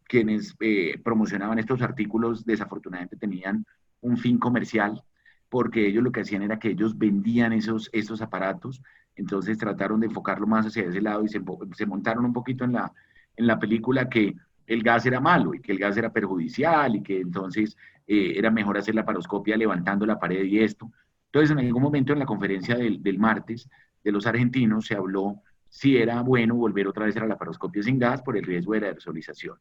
Quienes promocionaban estos artículos desafortunadamente tenían un fin comercial porque ellos lo que hacían era que ellos vendían esos aparatos, entonces trataron de enfocarlo más hacia ese lado y se montaron un poquito en la película que el gas era malo y que el gas era perjudicial y que entonces era mejor hacer la paroscopia levantando la pared y esto. Entonces en algún momento en la conferencia del martes de los argentinos se habló si era bueno volver otra vez a la laparoscopia sin gas por el riesgo de la aerosolización.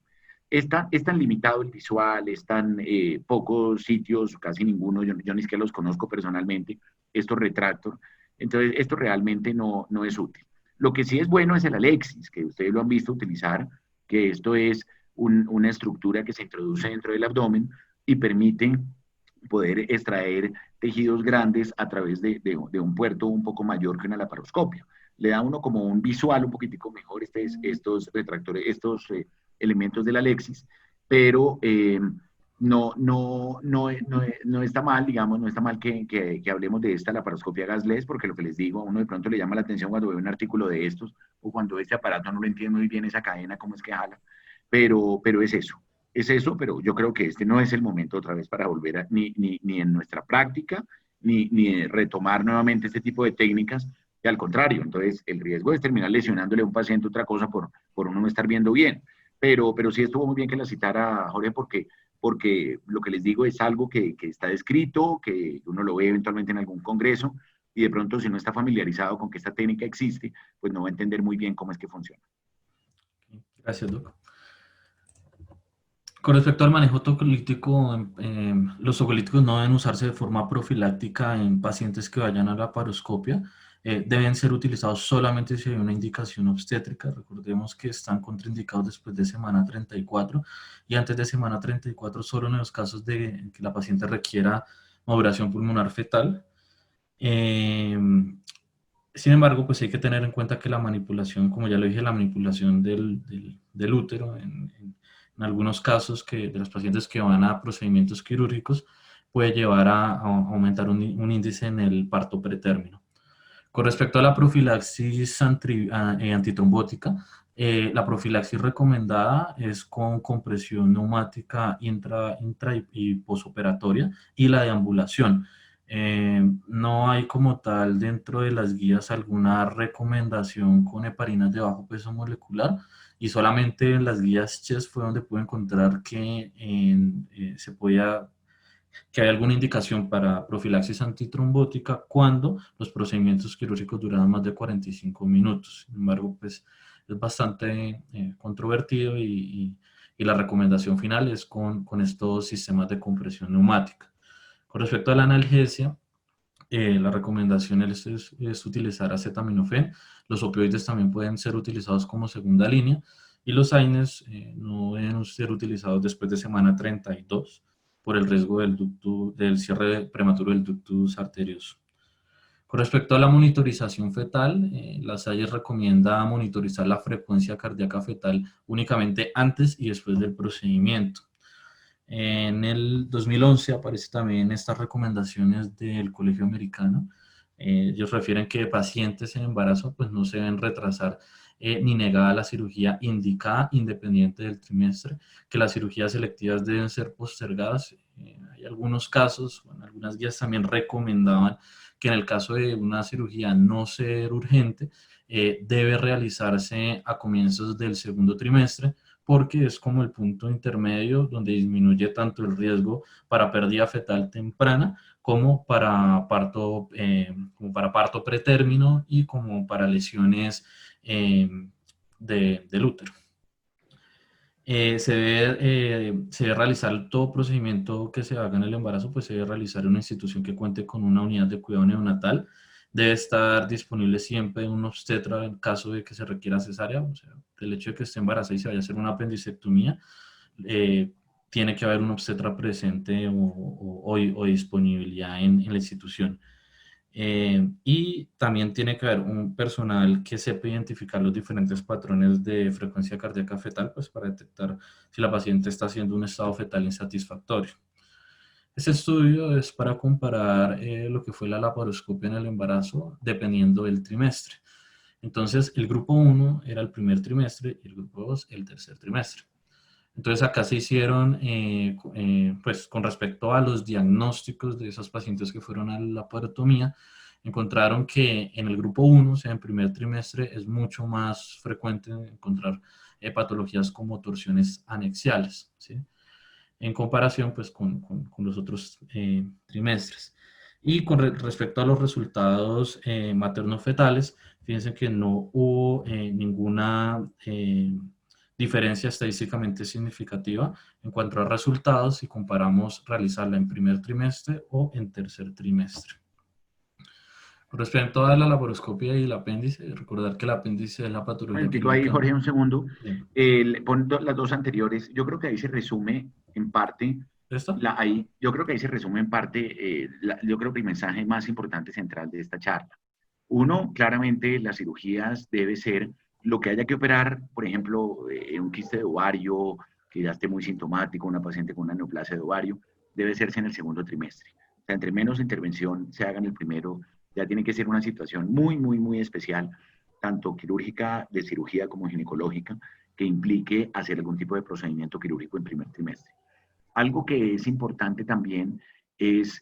Es tan limitado el visual, es tan pocos sitios, casi ninguno, yo ni siquiera los conozco personalmente, estos retractor, entonces esto realmente no es útil. Lo que sí es bueno es el Alexis, que ustedes lo han visto utilizar, que esto es una estructura que se introduce dentro del abdomen y permite poder extraer tejidos grandes a través de un puerto un poco mayor que una laparoscopia. Le da uno como un visual un poquitico mejor estos retractores, estos elementos del Alexis, pero no está mal, digamos, no está mal que hablemos de esta laparoscopia gasless, porque lo que les digo, a uno de pronto le llama la atención cuando ve un artículo de estos, o cuando este aparato no lo entiende muy bien esa cadena, cómo es que jala, pero es eso, pero yo creo que este no es el momento otra vez para volver ni en nuestra práctica, ni retomar nuevamente este tipo de técnicas, y al contrario, entonces el riesgo es terminar lesionándole a un paciente otra cosa por uno no estar viendo bien. Pero sí estuvo muy bien que la citara Jorge porque lo que les digo es algo que está descrito, que uno lo ve eventualmente en algún congreso, y de pronto si no está familiarizado con que esta técnica existe, pues no va a entender muy bien cómo es que funciona. Gracias, Doc. Con respecto al manejo tocolítico, los tocolíticos no deben usarse de forma profiláctica en pacientes que vayan a la laparoscopia. Deben ser utilizados solamente si hay una indicación obstétrica. Recordemos que están contraindicados después de semana 34 y antes de semana 34 solo en los casos de que la paciente requiera maduración pulmonar fetal. Sin embargo, pues hay que tener en cuenta que la manipulación, como ya lo dije, la manipulación del útero en algunos casos de los pacientes que van a procedimientos quirúrgicos puede llevar a aumentar un índice en el parto pretérmino. Con respecto a la profilaxis antitrombótica, la profilaxis recomendada es con compresión neumática intra y posoperatoria y la deambulación. No hay como tal dentro de las guías alguna recomendación con heparinas de bajo peso molecular y solamente en las guías CHEST fue donde pude encontrar que que hay alguna indicación para profilaxis antitrombótica cuando los procedimientos quirúrgicos duran más de 45 minutos. Sin embargo, pues es bastante controvertido y la recomendación final es con estos sistemas de compresión neumática. Con respecto a la analgesia, la recomendación es utilizar acetaminofén. Los opioides también pueden ser utilizados como segunda línea y los AINES no deben ser utilizados después de semana 32 por el riesgo del cierre prematuro del ductus arterioso. Con respecto a la monitorización fetal, la SAIES recomienda monitorizar la frecuencia cardíaca fetal únicamente antes y después del procedimiento. En el 2011 aparecen también estas recomendaciones del Colegio Americano Ellos refieren que pacientes en embarazo pues no se deben retrasar ni negada la cirugía indicada independiente del trimestre, que las cirugías selectivas deben ser postergadas. Hay algunos casos, bueno, algunas guías también recomendaban que en el caso de una cirugía no ser urgente, debe realizarse a comienzos del segundo trimestre, porque es como el punto intermedio donde disminuye tanto el riesgo para pérdida fetal temprana como para parto pretérmino y como para lesiones del útero. Se debe realizar todo procedimiento que se haga en el embarazo, pues se debe realizar en una institución que cuente con una unidad de cuidado neonatal. Debe estar disponible siempre un obstetra en caso de que se requiera cesárea, o sea, el hecho de que esté embarazada y se vaya a hacer una apendicectomía, tiene que haber un obstetra presente o disponibilidad en la institución. Y también tiene que haber un personal que sepa identificar los diferentes patrones de frecuencia cardíaca fetal, pues para detectar si la paciente está haciendo un estado fetal insatisfactorio. Este estudio es para comparar lo que fue la laparoscopia en el embarazo dependiendo del trimestre. Entonces, el grupo 1 era el primer trimestre y el grupo 2 el tercer trimestre. Entonces acá se hicieron, pues con respecto a los diagnósticos de esos pacientes que fueron a la laparotomía, encontraron que en el grupo 1, o sea, en primer trimestre, es mucho más frecuente encontrar patologías como torsiones anexiales, ¿sí? En comparación pues con los otros trimestres. Y con respecto a los resultados materno-fetales, fíjense que no hubo ninguna diferencia estadísticamente significativa en cuanto a resultados si comparamos realizarla en primer trimestre o en tercer trimestre. Con respecto a la laparoscopia y el apéndice, recordar que el apéndice es la patología Digo ahí, clínica. Jorge, un segundo. Bien. Pon las dos anteriores. Yo creo que ahí se resume en parte, ¿Esto? yo creo que ahí se resume en parte, yo creo que el mensaje más importante central de esta charla. Uno, claramente las cirugías debe ser lo que haya que operar, por ejemplo, un quiste de ovario que ya esté muy sintomático, una paciente con una neoplasia de ovario, debe hacerse en el segundo trimestre. O sea, entre menos intervención se haga en el primero, ya tiene que ser una situación muy, muy, muy especial, tanto quirúrgica, de cirugía como ginecológica, que implique hacer algún tipo de procedimiento quirúrgico en primer trimestre. Algo que es importante también es,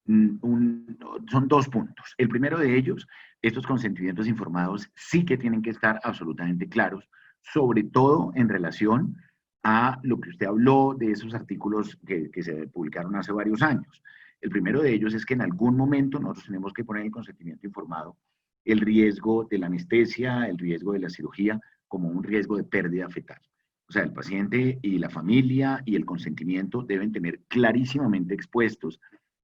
son dos puntos. El primero de ellos, estos consentimientos informados sí que tienen que estar absolutamente claros, sobre todo en relación a lo que usted habló de esos artículos que se publicaron hace varios años. El primero de ellos es que en algún momento nosotros tenemos que poner el consentimiento informado el riesgo de la anestesia, el riesgo de la cirugía, como un riesgo de pérdida fetal. O sea, el paciente y la familia y el consentimiento deben tener clarísimamente expuestos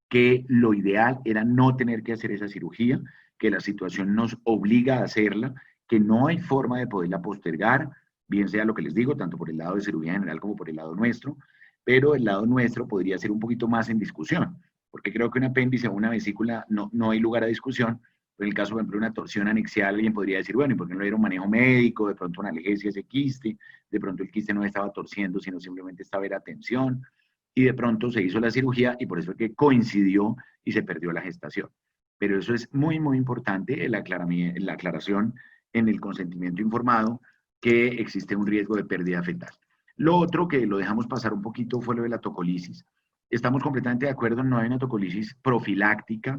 que lo ideal era no tener que hacer esa cirugía, que la situación nos obliga a hacerla, que no hay forma de poderla postergar, bien sea lo que les digo, tanto por el lado de cirugía general como por el lado nuestro, pero el lado nuestro podría ser un poquito más en discusión, porque creo que un apéndice o una vesícula no hay lugar a discusión. En el caso, por ejemplo, de una torsión anexial, alguien podría decir, bueno, ¿y por qué no le dieron manejo médico? De pronto una analgesia ese quiste, de pronto el quiste no estaba torciendo, sino simplemente estaba era tensión, y de pronto se hizo la cirugía y por eso es que coincidió y se perdió la gestación. Pero eso es muy, muy importante, la aclaración en el consentimiento informado que existe un riesgo de pérdida fetal. Lo otro que lo dejamos pasar un poquito fue lo de la tocolisis. Estamos completamente de acuerdo, no hay una tocolisis profiláctica,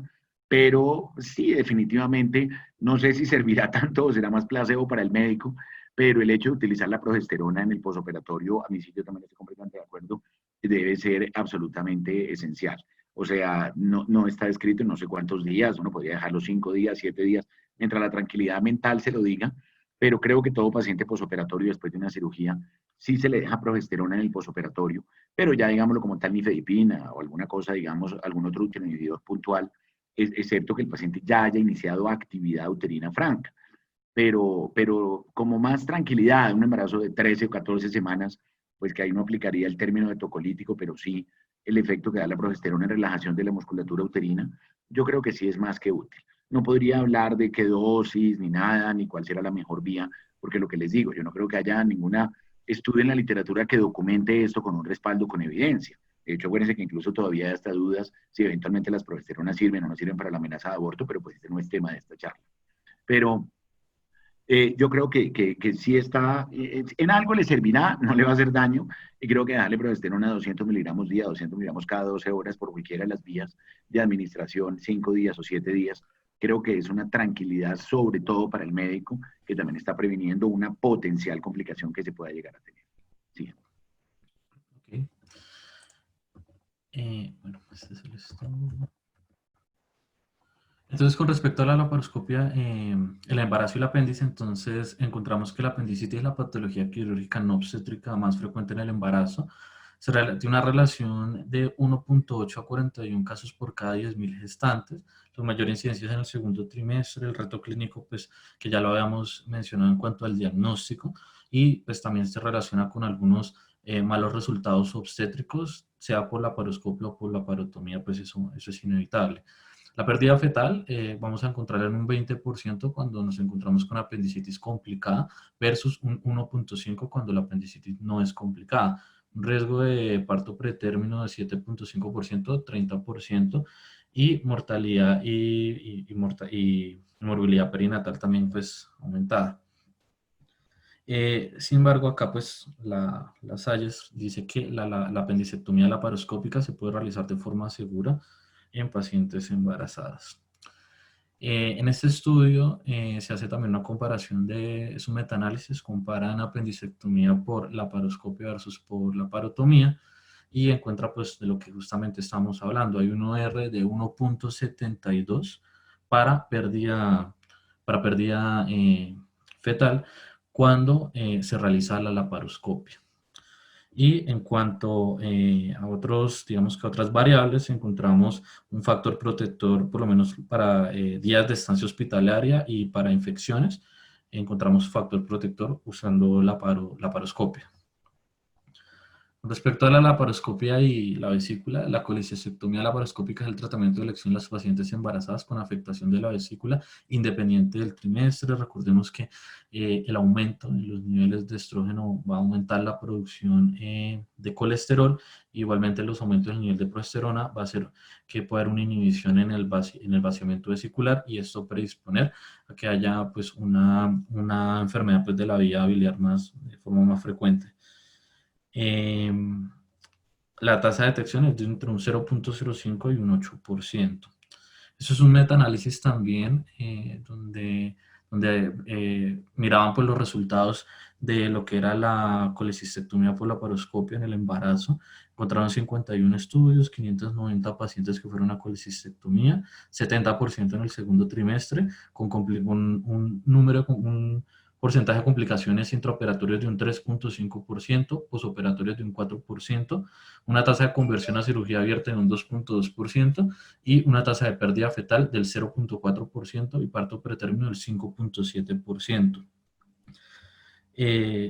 pero sí, definitivamente, no sé si servirá tanto o será más placebo para el médico, pero el hecho de utilizar la progesterona en el posoperatorio, a mí sí yo también estoy completamente de acuerdo, debe ser absolutamente esencial. O sea, no está escrito en no sé cuántos días, uno podría dejarlo 5 días, 7 días, mientras la tranquilidad mental se lo diga, pero creo que todo paciente posoperatorio después de una cirugía sí se le deja progesterona en el posoperatorio, pero ya digámoslo como tal nifedipina o alguna cosa, digamos, algún otro inhibidor puntual, excepto que el paciente ya haya iniciado actividad uterina franca. Pero como más tranquilidad, un embarazo de 13 o 14 semanas, pues que ahí no aplicaría el término de tocolítico, pero sí el efecto que da la progesterona en relajación de la musculatura uterina, yo creo que sí es más que útil. No podría hablar de qué dosis, ni nada, ni cuál será la mejor vía, porque lo que les digo, yo no creo que haya ningún estudio en la literatura que documente esto con un respaldo, con evidencia. De hecho, acuérdense que incluso todavía hay hasta dudas si eventualmente las progesteronas sirven o no sirven para la amenaza de aborto, pero pues este no es tema de esta charla. Pero yo creo que sí está, en algo le servirá, no le va a hacer daño, y creo que darle progesterona 200 miligramos día, 200 miligramos cada 12 horas por cualquiera de las vías de administración, 5 días o 7 días, creo que es una tranquilidad, sobre todo para el médico, que también está previniendo una potencial complicación que se pueda llegar a tener. Sí. Okay. Bueno, este es el estado. Entonces, con respecto a la laparoscopia, el embarazo y el apéndice, entonces encontramos que la apendicitis es la patología quirúrgica no obstétrica más frecuente en el embarazo. Tiene una relación de 1.8 a 41 casos por cada 10.000 gestantes. La mayor incidencia es en el segundo trimestre. El reto clínico, pues, que ya lo habíamos mencionado en cuanto al diagnóstico, y pues también se relaciona con algunos malos resultados obstétricos, sea por laparoscopia o por laparotomía, pues eso es inevitable. La pérdida fetal vamos a encontrarla en un 20% cuando nos encontramos con apendicitis complicada versus un 1.5% cuando la apendicitis no es complicada. Un riesgo de parto pretérmino de 7.5%, 30%, y mortalidad y morbilidad perinatal también pues aumentada. Sin embargo, acá pues la Salles dice que la apendicectomía laparoscópica se puede realizar de forma segura en pacientes embarazadas. En este estudio se hace también una comparación es un metaanálisis, comparan apendicectomía por laparoscopia versus por laparotomía, y encuentra pues de lo que justamente estamos hablando. Hay un OR de 1.72 para pérdida fetal cuando se realiza la laparoscopia. Y en cuanto a digamos que otras variables, encontramos un factor protector, por lo menos para días de estancia hospitalaria y para infecciones, encontramos factor protector usando laparoscopia. Con respecto a la laparoscopia y la vesícula, la colecistectomía laparoscópica es el tratamiento de elección en las pacientes embarazadas con afectación de la vesícula independiente del trimestre. Recordemos que el aumento en los niveles de estrógeno va a aumentar la producción de colesterol. Igualmente, los aumentos del nivel de progesterona va a hacer que pueda haber una inhibición en el vaciamiento vesicular, y esto predisponer a que haya pues, una enfermedad pues, de la vía biliar de forma más frecuente. La tasa de detección es de entre un 0.05 y un 8%. Eso es un metaanálisis también donde miraban pues, los resultados de lo que era la colecistectomía por laparoscopia en el embarazo. Encontraron 51 estudios, 590 pacientes que fueron a colecistectomía, 70% en el segundo trimestre, con un porcentaje de complicaciones intraoperatorias de un 3.5%, posoperatorias de un 4%, una tasa de conversión a cirugía abierta de un 2.2% y una tasa de pérdida fetal del 0.4% y parto pretérmino del 5.7%.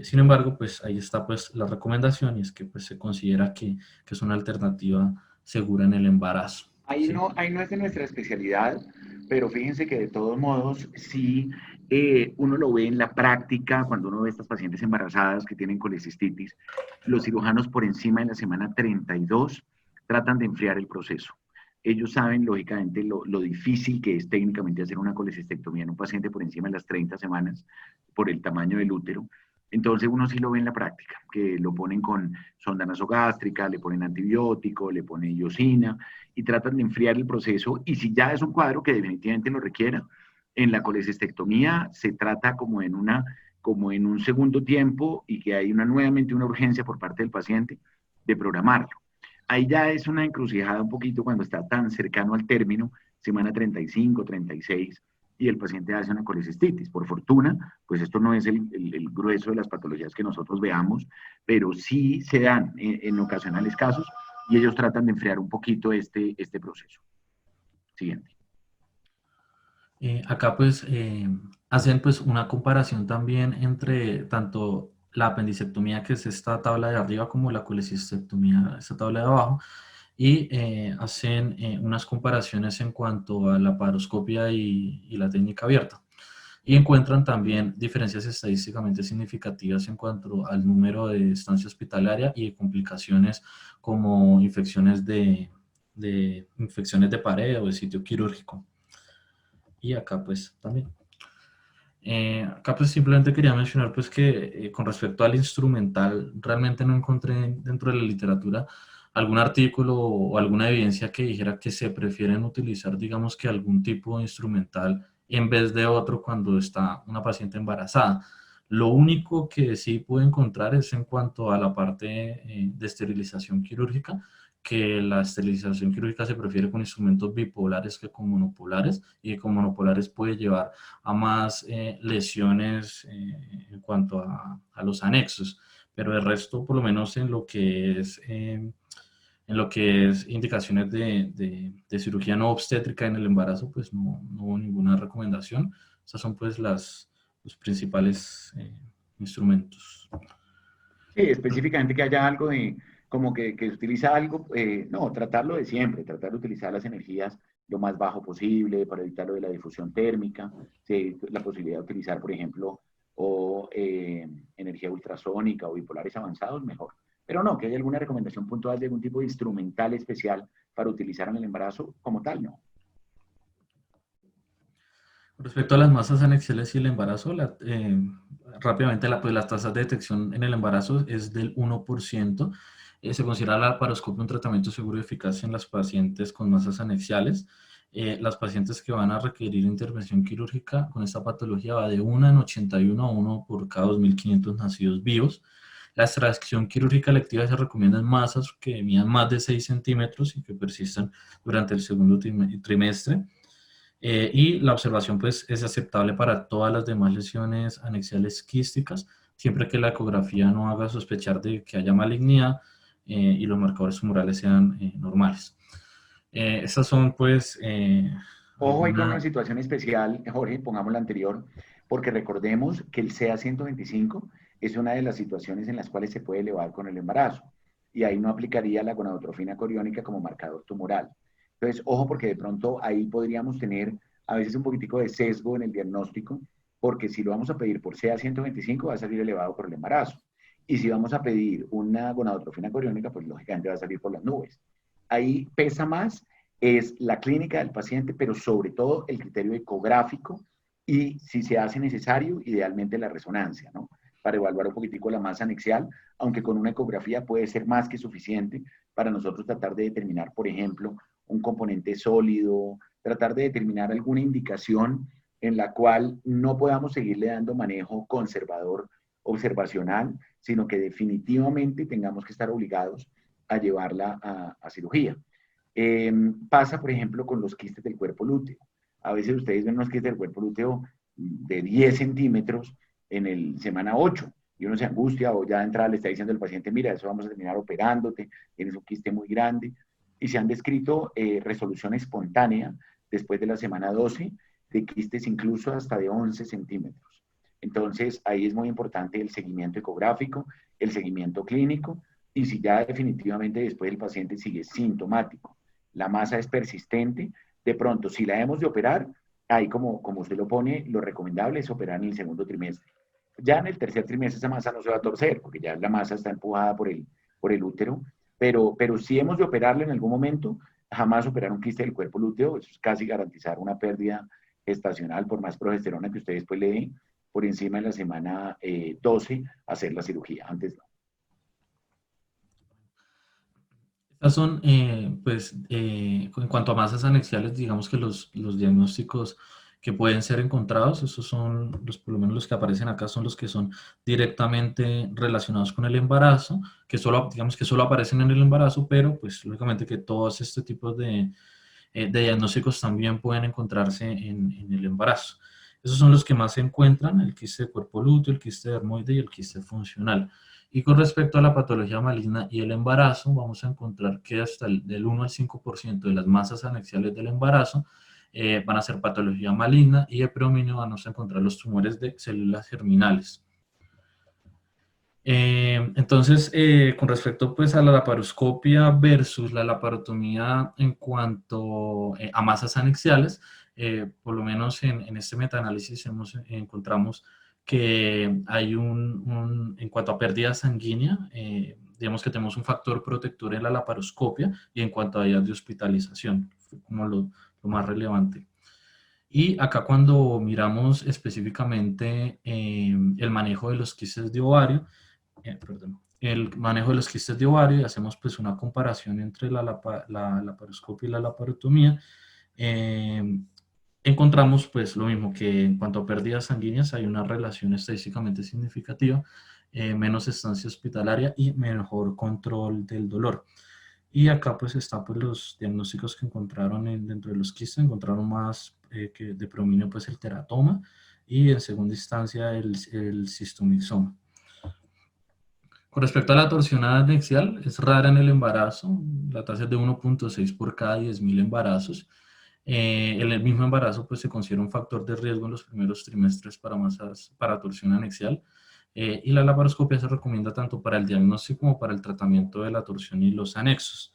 Sin embargo, pues ahí está pues la recomendación, y es que pues se considera que es una alternativa segura en el embarazo. Ahí no es de nuestra especialidad, pero fíjense que de todos modos, sí, uno lo ve en la práctica, cuando uno ve a estas pacientes embarazadas que tienen colecistitis, los cirujanos por encima de la semana 32 tratan de enfriar el proceso. Ellos saben, lógicamente, lo difícil que es técnicamente hacer una colecistectomía en un paciente por encima de las 30 semanas por el tamaño del útero. Entonces uno sí lo ve en la práctica, que lo ponen con sonda nasogástrica, le ponen antibiótico, le ponen iosina y tratan de enfriar el proceso. Y si ya es un cuadro que definitivamente lo requiera, en la colecistectomía se trata como en un segundo tiempo, y que hay nuevamente una urgencia por parte del paciente de programarlo. Ahí ya es una encrucijada un poquito cuando está tan cercano al término, semana 35, 36, y el paciente hace una colecistitis. Por fortuna, pues esto no es el grueso de las patologías que nosotros veamos, pero sí se dan en ocasionales casos, y ellos tratan de enfriar un poquito este proceso. Siguiente. Acá pues hacen pues una comparación también entre tanto la apendicectomía, que es esta tabla de arriba, como la colecistectomía, esta tabla de abajo, y hacen unas comparaciones en cuanto a la laparoscopia y la técnica abierta. y encuentran también diferencias estadísticamente significativas en cuanto al número de estancia hospitalaria y de complicaciones como infecciones infecciones de pared o de sitio quirúrgico. Y acá pues también. Acá pues simplemente quería mencionar pues que con respecto al instrumental realmente no encontré dentro de la literatura algún artículo o alguna evidencia que dijera que se prefieren utilizar digamos que algún tipo de instrumental en vez de otro cuando está una paciente embarazada. Lo único que sí pude encontrar es en cuanto a la parte de esterilización quirúrgica, que la esterilización quirúrgica se prefiere con instrumentos bipolares que con monopolares, y que con monopolares puede llevar a más lesiones en cuanto a los anexos, pero el resto, por lo menos en lo que es indicaciones de cirugía no obstétrica en el embarazo, pues no hubo ninguna recomendación. Estas son pues los principales instrumentos. Sí, específicamente que haya algo de, como que se utiliza algo, no, tratarlo de siempre, tratar de utilizar las energías lo más bajo posible para evitar lo de la difusión térmica, sí, la posibilidad de utilizar, por ejemplo, o energía ultrasónica o bipolares avanzados, mejor. Pero no, que haya alguna recomendación puntual de algún tipo de instrumental especial para utilizar en el embarazo, como tal, no. Respecto a las masas anexiales y el embarazo, rápidamente pues, las tasas de detección en el embarazo es del 1%. Se considera la laparoscopia un tratamiento seguro y eficaz en las pacientes con masas anexiales. Las pacientes que van a requerir intervención quirúrgica con esta patología va de 1 en 81 a 1 por cada 2.500 nacidos vivos. La extracción quirúrgica electiva se recomienda en masas que midan más de 6 centímetros y que persistan durante el segundo trimestre. Y la observación pues, es aceptable para todas las demás lesiones anexiales quísticas, siempre que la ecografía no haga sospechar de que haya malignidad y los marcadores tumorales sean normales. Estas son pues... Ojo ahí con una situación especial, Jorge, pongamos la anterior, porque recordemos que el CA-125 es una de las situaciones en las cuales se puede elevar con el embarazo, y ahí no aplicaría la gonadotrofina coriónica como marcador tumoral. Entonces, ojo, porque de pronto ahí podríamos tener a veces un poquitico de sesgo en el diagnóstico, porque si lo vamos a pedir por CA-125 va a salir elevado por el embarazo, y si vamos a pedir una gonadotrofina coriónica, pues lógicamente va a salir por las nubes. Ahí pesa más es la clínica del paciente, pero sobre todo el criterio ecográfico y, si se hace necesario, idealmente la resonancia, ¿no? Para evaluar un poquitico la masa anexial, aunque con una ecografía puede ser más que suficiente para nosotros tratar de determinar, por ejemplo, un componente sólido, tratar de determinar alguna indicación en la cual no podamos seguirle dando manejo conservador observacional, sino que definitivamente tengamos que estar obligados a llevarla a cirugía. Pasa, por ejemplo, con los quistes del cuerpo lúteo. A veces ustedes ven unos quistes del cuerpo lúteo de 10 centímetros en el semana 8 y uno se angustia o ya de entrada le está diciendo al paciente, mira, eso vamos a terminar operándote, tienes un quiste muy grande. Y se han descrito resolución espontánea después de la semana 12 de quistes incluso hasta de 11 centímetros. Entonces, ahí es muy importante el seguimiento ecográfico, el seguimiento clínico, y si ya definitivamente después el paciente sigue sintomático, la masa es persistente, de pronto, si la hemos de operar, ahí como usted lo pone, lo recomendable es operar en el segundo trimestre. Ya en el tercer trimestre esa masa no se va a torcer, porque ya la masa está empujada por el útero, pero si hemos de operarla en algún momento, jamás operar un quiste del cuerpo lúteo, eso es casi garantizar una pérdida gestacional, por más progesterona que usted después le dé, por encima de la semana 12, hacer la cirugía, antes no. Estas son, en cuanto a masas anexiales, digamos que los diagnósticos que pueden ser encontrados, esos son, por lo menos los que aparecen acá, son los que son directamente relacionados con el embarazo, que solo, digamos que solo aparecen en el embarazo, pero pues lógicamente que todos este tipo de diagnósticos también pueden encontrarse en el embarazo. Esos son los que más se encuentran, el quiste de cuerpo lúteo, el quiste dermoide y el quiste funcional. Y con respecto a la patología maligna y el embarazo, vamos a encontrar que hasta del 1 al 5% de las masas anexiales del embarazo van a ser patología maligna, y de predominio vamos a encontrar los tumores de células germinales. Entonces, con respecto pues, a la laparoscopia versus la laparotomía en cuanto a masas anexiales, por lo menos en este metaanálisis encontramos que hay en cuanto a pérdida sanguínea, digamos que tenemos un factor protector en la laparoscopia y en cuanto a días de hospitalización, fue como lo más relevante. Y acá cuando miramos específicamente el manejo de los quistes de ovario, el manejo de los quistes de ovario y hacemos pues una comparación entre la laparoscopia y la laparotomía, encontramos pues lo mismo que en cuanto a pérdidas sanguíneas hay una relación estadísticamente significativa, menos estancia hospitalaria y mejor control del dolor. Y acá pues está pues los diagnósticos que encontraron dentro de los quistes, encontraron más que de predominio pues el teratoma y en segunda instancia el cistomixoma. Con respecto a la torsión anexial, es rara en el embarazo, la tasa es de 1.6 por cada 10.000 embarazos. En el mismo embarazo pues se considera un factor de riesgo en los primeros trimestres para torsión anexial. Y la laparoscopia se recomienda tanto para el diagnóstico como para el tratamiento de la torsión y los anexos.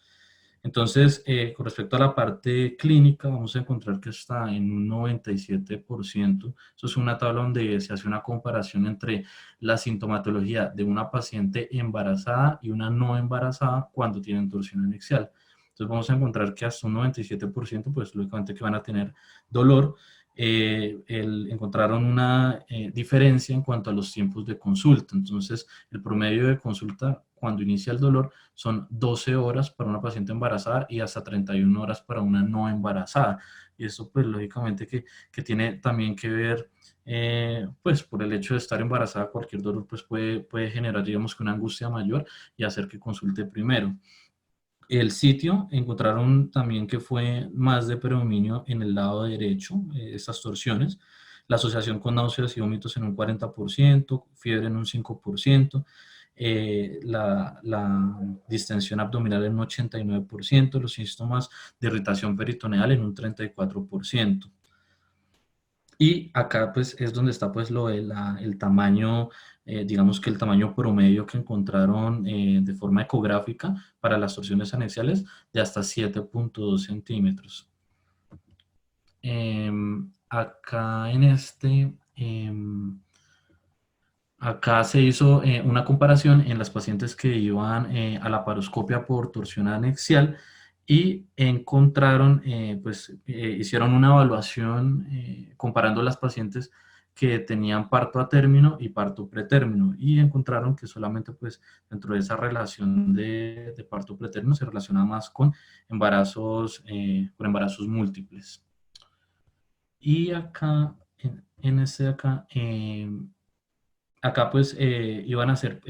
Entonces, con respecto a la parte clínica, vamos a encontrar que está en un 97%. Eso es una tabla donde se hace una comparación entre la sintomatología de una paciente embarazada y una no embarazada cuando tienen torsión anexial. Entonces, vamos a encontrar que hasta un 97%, pues lógicamente que van a tener dolor. Encontraron una diferencia en cuanto a los tiempos de consulta. Entonces, el promedio de consulta cuando inicia el dolor son 12 horas para una paciente embarazada y hasta 31 horas para una no embarazada. Y eso, pues, lógicamente que tiene también que ver, pues, por el hecho de estar embarazada, cualquier dolor, pues, puede generar, digamos, que una angustia mayor y hacer que consulte primero. El sitio encontraron también que fue más de predominio en el lado derecho, estas torsiones, la asociación con náuseas y vómitos en un 40%, fiebre en un 5%, la distensión abdominal en un 89%, los síntomas de irritación peritoneal en un 34%. Y acá pues es donde está pues lo de el tamaño, digamos que el tamaño promedio que encontraron de forma ecográfica para las torsiones anexiales de hasta 7.2 centímetros. Acá acá se hizo una comparación en las pacientes que iban a la laparoscopia por torsión anexial y encontraron, hicieron una evaluación comparando las pacientes que tenían parto a término y parto pretérmino y encontraron que solamente pues dentro de esa relación de parto pretérmino se relaciona más con embarazos múltiples. Y acá, en este de acá, acá pues iban a hacer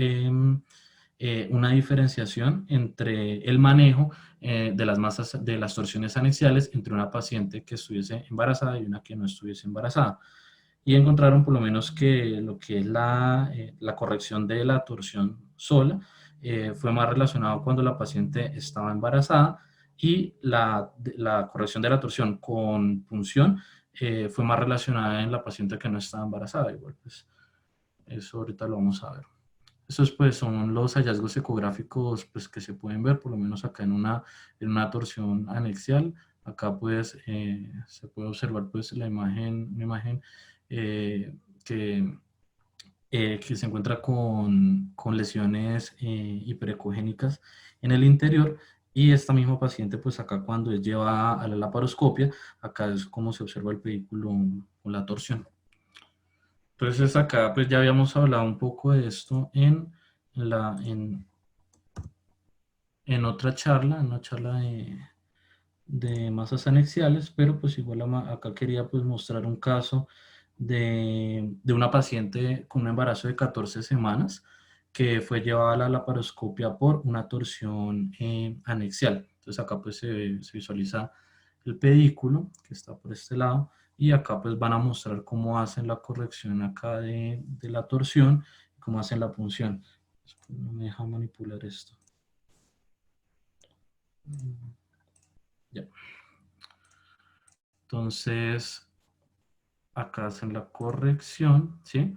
una diferenciación entre el manejo de las masas de las torsiones anexiales entre una paciente que estuviese embarazada y una que no estuviese embarazada. Y encontraron por lo menos que lo que es la corrección de la torsión sola fue más relacionado cuando la paciente estaba embarazada y la corrección de la torsión con punción fue más relacionada en la paciente que no estaba embarazada. Igual pues eso ahorita lo vamos a ver. Estos pues son los hallazgos ecográficos pues, que se pueden ver, por lo menos acá en una torsión anexial. Acá pues se puede observar pues una imagen que se encuentra con lesiones hiperecogénicas en el interior. Y esta misma paciente pues acá cuando es llevada a la laparoscopia, acá es como se observa el pedículo con la torsión. Entonces acá pues ya habíamos hablado un poco de esto en otra charla, en una charla de masas anexiales, pero pues igual acá quería pues mostrar un caso de una paciente con un embarazo de 14 semanas que fue llevada a la laparoscopia por una torsión anexial. Entonces acá pues se visualiza el pedículo que está por este lado. Y acá pues van a mostrar cómo hacen la corrección acá de la torsión, cómo hacen la punción. No me deja manipular esto. Ya. Entonces, acá hacen la corrección, ¿sí?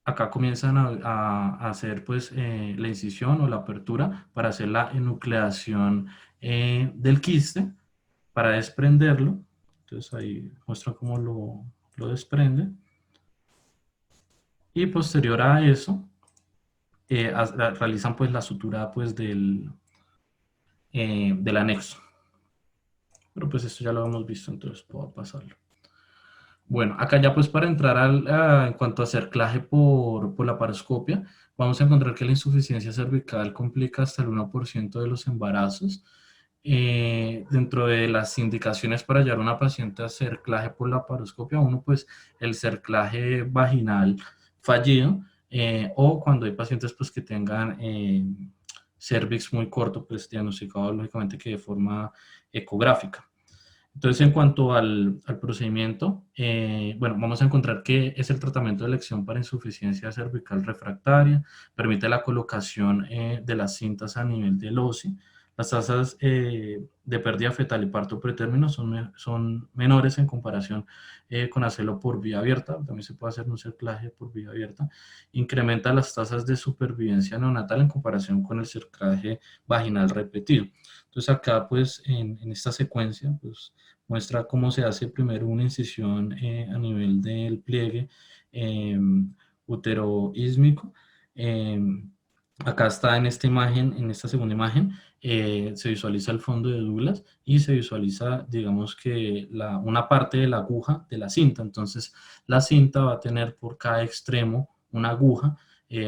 Acá comienzan a hacer pues la incisión o la apertura para hacer la enucleación del quiste, para desprenderlo. Entonces ahí muestra cómo lo desprende. Y posterior a eso, realizan pues la sutura pues del anexo. Pero pues esto ya lo hemos visto, entonces puedo pasarlo. Bueno, acá ya pues para entrar en cuanto a cerclaje por laparoscopia, vamos a encontrar que la insuficiencia cervical complica hasta el 1% de los embarazos. Dentro de las indicaciones para llevar a una paciente a cerclaje por laparoscopia, uno pues el cerclaje vaginal fallido, o cuando hay pacientes pues que tengan cervix muy corto, pues diagnosticado lógicamente que de forma ecográfica. Entonces, en cuanto al procedimiento, bueno, vamos a encontrar que es el tratamiento de elección para insuficiencia cervical refractaria, permite la colocación de las cintas a nivel del OSI. Las tasas de pérdida fetal y parto pretérmino son menores en comparación con hacerlo por vía abierta. También se puede hacer un cerclaje por vía abierta. Incrementa las tasas de supervivencia neonatal en comparación con el cerclaje vaginal repetido. Entonces acá, pues, en esta secuencia, pues, muestra cómo se hace primero una incisión a nivel del pliegue uteroísmico. Acá está en esta imagen, en esta segunda imagen, se visualiza el fondo de Douglas y se visualiza, digamos que una parte de la aguja de la cinta. Entonces, la cinta va a tener por cada extremo una aguja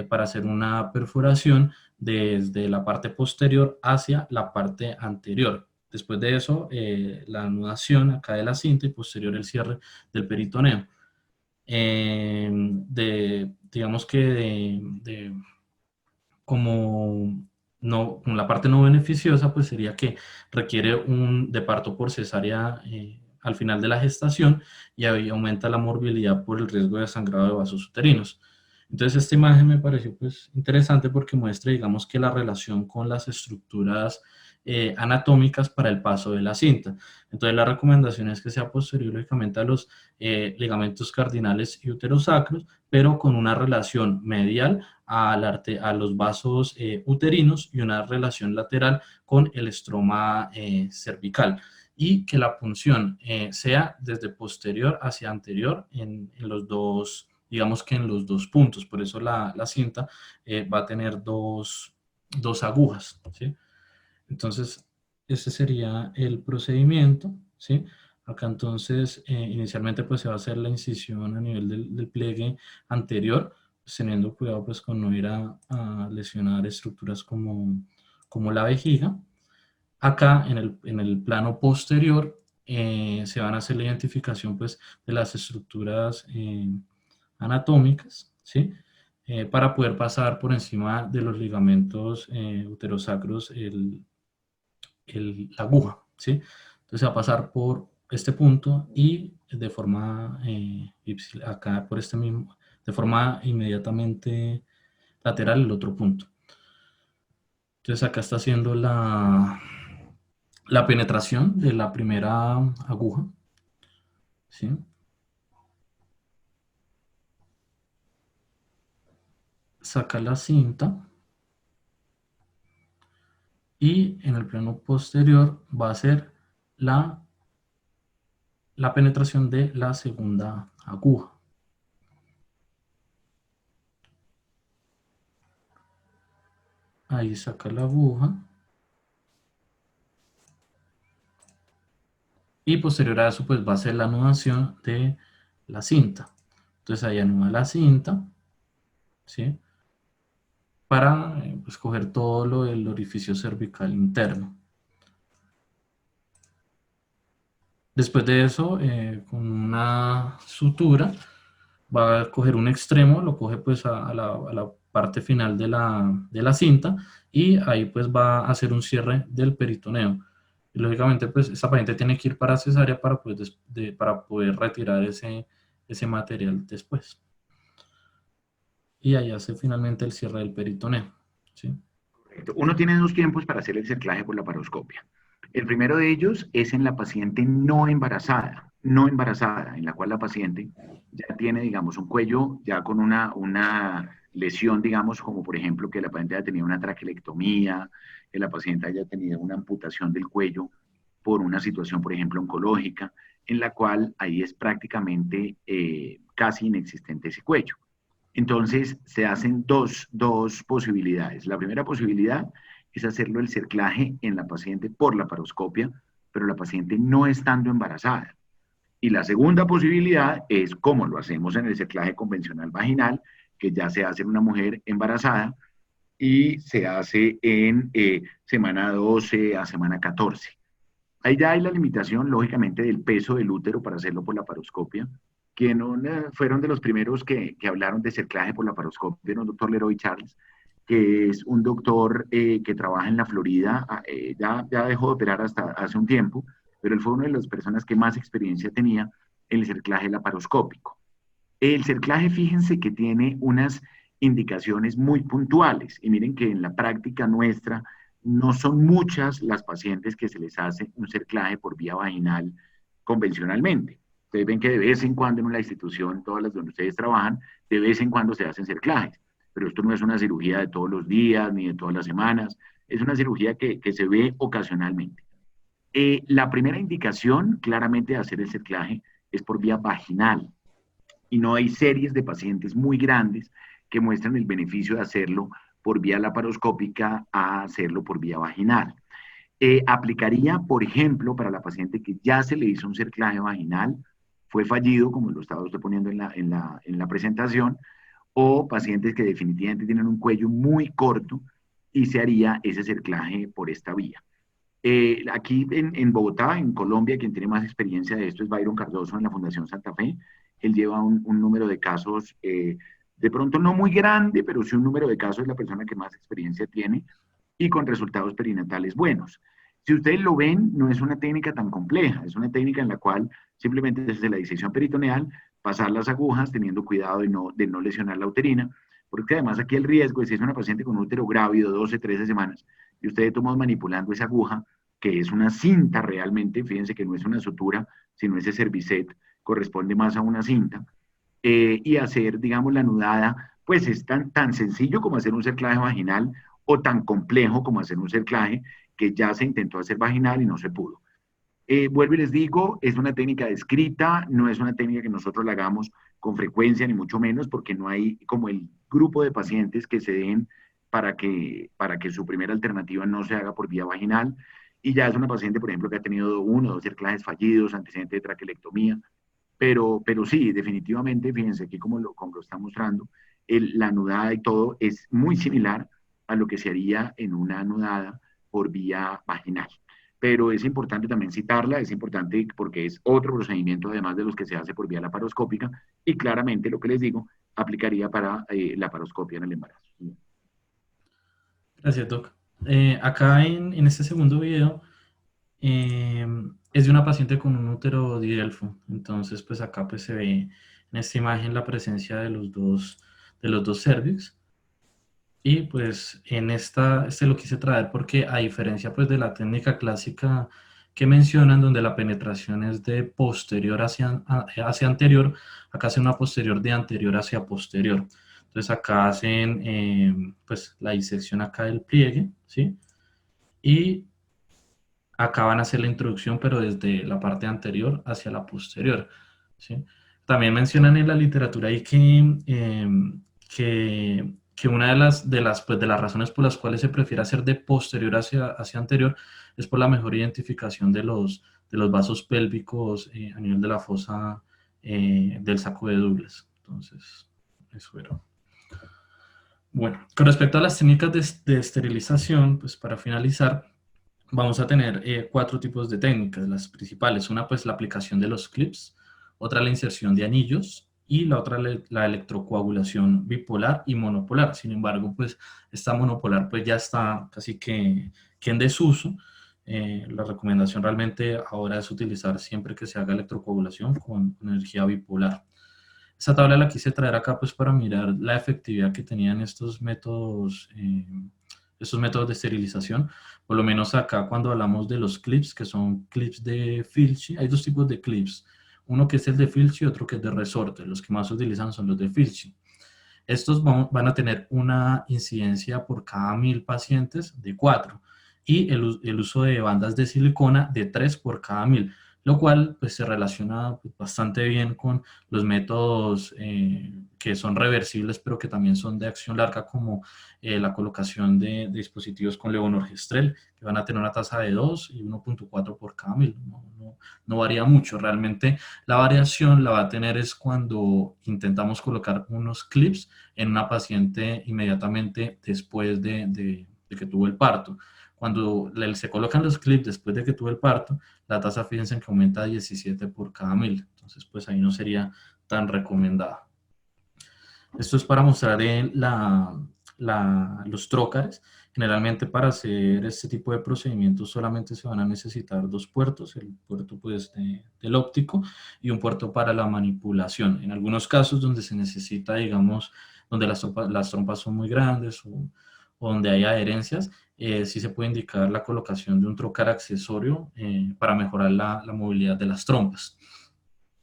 para hacer una perforación desde la parte posterior hacia la parte anterior. Después de eso, la anudación acá de la cinta y posterior el cierre del peritoneo. Digamos que como la parte no beneficiosa, pues sería que requiere de parto por cesárea al final de la gestación y ahí aumenta la morbilidad por el riesgo de sangrado de vasos uterinos. Entonces esta imagen me pareció pues interesante porque muestra, digamos, que la relación con las estructuras anatómicas para el paso de la cinta. Entonces la recomendación es que sea posterior lógicamente a los ligamentos cardinales y uterosacros, pero con una relación medial a los vasos uterinos y una relación lateral con el estroma cervical, y que la punción sea desde posterior hacia anterior en los dos, digamos que en los dos puntos. Por eso la cinta va a tener dos agujas, ¿sí? Entonces, este sería el procedimiento, ¿sí? Acá entonces, inicialmente pues se va a hacer la incisión a nivel del pliegue anterior, pues, teniendo cuidado pues con no ir a lesionar estructuras como la vejiga. Acá en el plano posterior se van a hacer la identificación pues de las estructuras anatómicas, ¿sí? Para poder pasar por encima de los ligamentos uterosacros la aguja, ¿sí? Entonces va a pasar por este punto y de forma, acá por este mismo, de forma inmediatamente lateral el otro punto. Entonces acá está haciendo la penetración de la primera aguja, ¿sí? Saca la cinta y en el plano posterior va a hacer la penetración de la segunda aguja. Ahí saca la aguja. Y posterior a eso, pues va a ser la anudación de la cinta. Entonces ahí anuda la cinta, ¿sí? Para pues, coger todo lo del orificio cervical interno. Después de eso, con una sutura, va a coger un extremo, lo coge pues a la parte final de la cinta y ahí pues va a hacer un cierre del peritoneo. Y lógicamente pues esta paciente tiene que ir para cesárea para poder retirar ese material después. Y ahí hace finalmente el cierre del peritoneo, ¿sí? Correcto. Uno tiene dos tiempos para hacer el cerclaje por laparoscopia. El primero de ellos es en la paciente no embarazada, en la cual la paciente ya tiene, digamos, un cuello ya con una lesión, digamos, como por ejemplo que la paciente haya tenido una traquelectomía, que la paciente haya tenido una amputación del cuello por una situación, por ejemplo, oncológica, en la cual ahí es prácticamente casi inexistente ese cuello. Entonces, se hacen dos posibilidades. La primera posibilidad es hacerlo el cerclaje en la paciente por laparoscopia, pero la paciente no estando embarazada. Y la segunda posibilidad es como lo hacemos en el cerclaje convencional vaginal, que ya se hace en una mujer embarazada y se hace en semana 12 a semana 14. Ahí ya hay la limitación, lógicamente, del peso del útero para hacerlo por laparoscopia, que fueron de los primeros que hablaron de cerclaje por laparoscopia, el doctor Leroy Charles, que es un doctor que trabaja en la Florida, ya dejó de operar hasta hace un tiempo, pero él fue una de las personas que más experiencia tenía en el cerclaje laparoscópico. El cerclaje, fíjense que tiene unas indicaciones muy puntuales, y miren que en la práctica nuestra no son muchas las pacientes que se les hace un cerclaje por vía vaginal convencionalmente. Ustedes ven que de vez en cuando en la institución, todas las donde ustedes trabajan, de vez en cuando se hacen cerclajes, pero esto no es una cirugía de todos los días ni de todas las semanas, es una cirugía que se ve ocasionalmente. La primera indicación claramente de hacer el cerclaje es por vía vaginal, y no hay series de pacientes muy grandes que muestran el beneficio de hacerlo por vía laparoscópica a hacerlo por vía vaginal. Aplicaría, por ejemplo, para la paciente que ya se le hizo un cerclaje vaginal, fue fallido, como lo estaba usted poniendo en la presentación, o pacientes que definitivamente tienen un cuello muy corto y se haría ese cerclaje por esta vía. Aquí en Bogotá, en Colombia, quien tiene más experiencia de esto es Byron Cardoso en la Fundación Santa Fe. Él lleva un número de casos, de pronto no muy grande, pero sí un número de casos, es la persona que más experiencia tiene y con resultados perinatales buenos. Si ustedes lo ven, no es una técnica tan compleja, es una técnica en la cual simplemente desde la disección peritoneal, pasar las agujas teniendo cuidado de no lesionar la uterina, porque además aquí el riesgo es si es una paciente con útero grávido, 12, 13 semanas, y ustedes toman manipulando esa aguja, que es una cinta realmente, fíjense que no es una sutura, sino ese servicet, corresponde más a una cinta, y hacer, digamos, la anudada, pues es tan sencillo como hacer un cerclaje vaginal o tan complejo como hacer un cerclaje que ya se intentó hacer vaginal y no se pudo. Vuelvo y les digo, es una técnica descrita, no es una técnica que nosotros la hagamos con frecuencia, ni mucho menos, porque no hay como el grupo de pacientes que se den para que su primera alternativa no se haga por vía vaginal. Y ya es una paciente, por ejemplo, que ha tenido 1 o 2 cerclajes fallidos, antecedente de traquelectomía. Pero sí, definitivamente, fíjense aquí como lo está mostrando, la anudada y todo es muy similar a lo que se haría en una anudada por vía vaginal. Pero es importante también citarla, es importante porque es otro procedimiento además de los que se hace por vía laparoscópica y claramente lo que les digo aplicaría para laparoscopia en el embarazo. Gracias, Doc. Acá en este segundo video es de una paciente con un útero didelfo. Entonces, pues acá pues se ve en esta imagen la presencia de los dos cervix. Y pues en este lo quise traer porque a diferencia pues de la técnica clásica que mencionan, donde la penetración es de posterior hacia anterior, acá hace una posterior de anterior hacia posterior. Entonces acá hacen pues la disección acá del pliegue, ¿sí? Y acá van a hacer la introducción, pero desde la parte anterior hacia la posterior, ¿sí? También mencionan en la literatura ahí que una de las razones por las cuales se prefiere hacer de posterior hacia anterior es por la mejor identificación de los vasos pélvicos a nivel de la fosa del saco de Douglas. Entonces, eso era. Bueno, con respecto a las técnicas de esterilización, pues para finalizar, vamos a tener 4 tipos de técnicas, las principales. Una, pues la aplicación de los clips, otra la inserción de anillos y la otra la electrocoagulación bipolar y monopolar. Sin embargo, pues esta monopolar pues ya está casi que en desuso. La recomendación realmente ahora es utilizar siempre que se haga electrocoagulación con energía bipolar. Esta tabla la quise traer acá pues para mirar la efectividad que tenían estos métodos de esterilización. Por lo menos acá cuando hablamos de los clips, que son clips de Filchi, hay 2 tipos de clips. Uno que es el de Filchi y otro que es de resorte. Los que más se utilizan son los de Filchi. Estos van a tener una incidencia por cada 1000 pacientes de 4. y el uso de bandas de silicona de 3 por cada 1000, lo cual pues se relaciona pues, bastante bien con los métodos que son reversibles, pero que también son de acción larga, como la colocación de dispositivos con levonorgestrel, que van a tener una tasa de 2 y 1.4 por cada 1000. No varía mucho. Realmente la variación la va a tener es cuando intentamos colocar unos clips en una paciente inmediatamente después de que tuvo el parto. Cuando se colocan los clips después de que tuvo el parto, la tasa, fíjense que aumenta a 17 por cada 1000. Entonces, pues ahí no sería tan recomendada. Esto es para mostrar los trócares. Generalmente para hacer este tipo de procedimientos solamente se van a necesitar 2 puertos, el puerto pues del óptico y un puerto para la manipulación. En algunos casos donde se necesita, digamos, donde las trompas son muy grandes o donde hay adherencias, sí se puede indicar la colocación de un trócar accesorio para mejorar la movilidad de las trompas.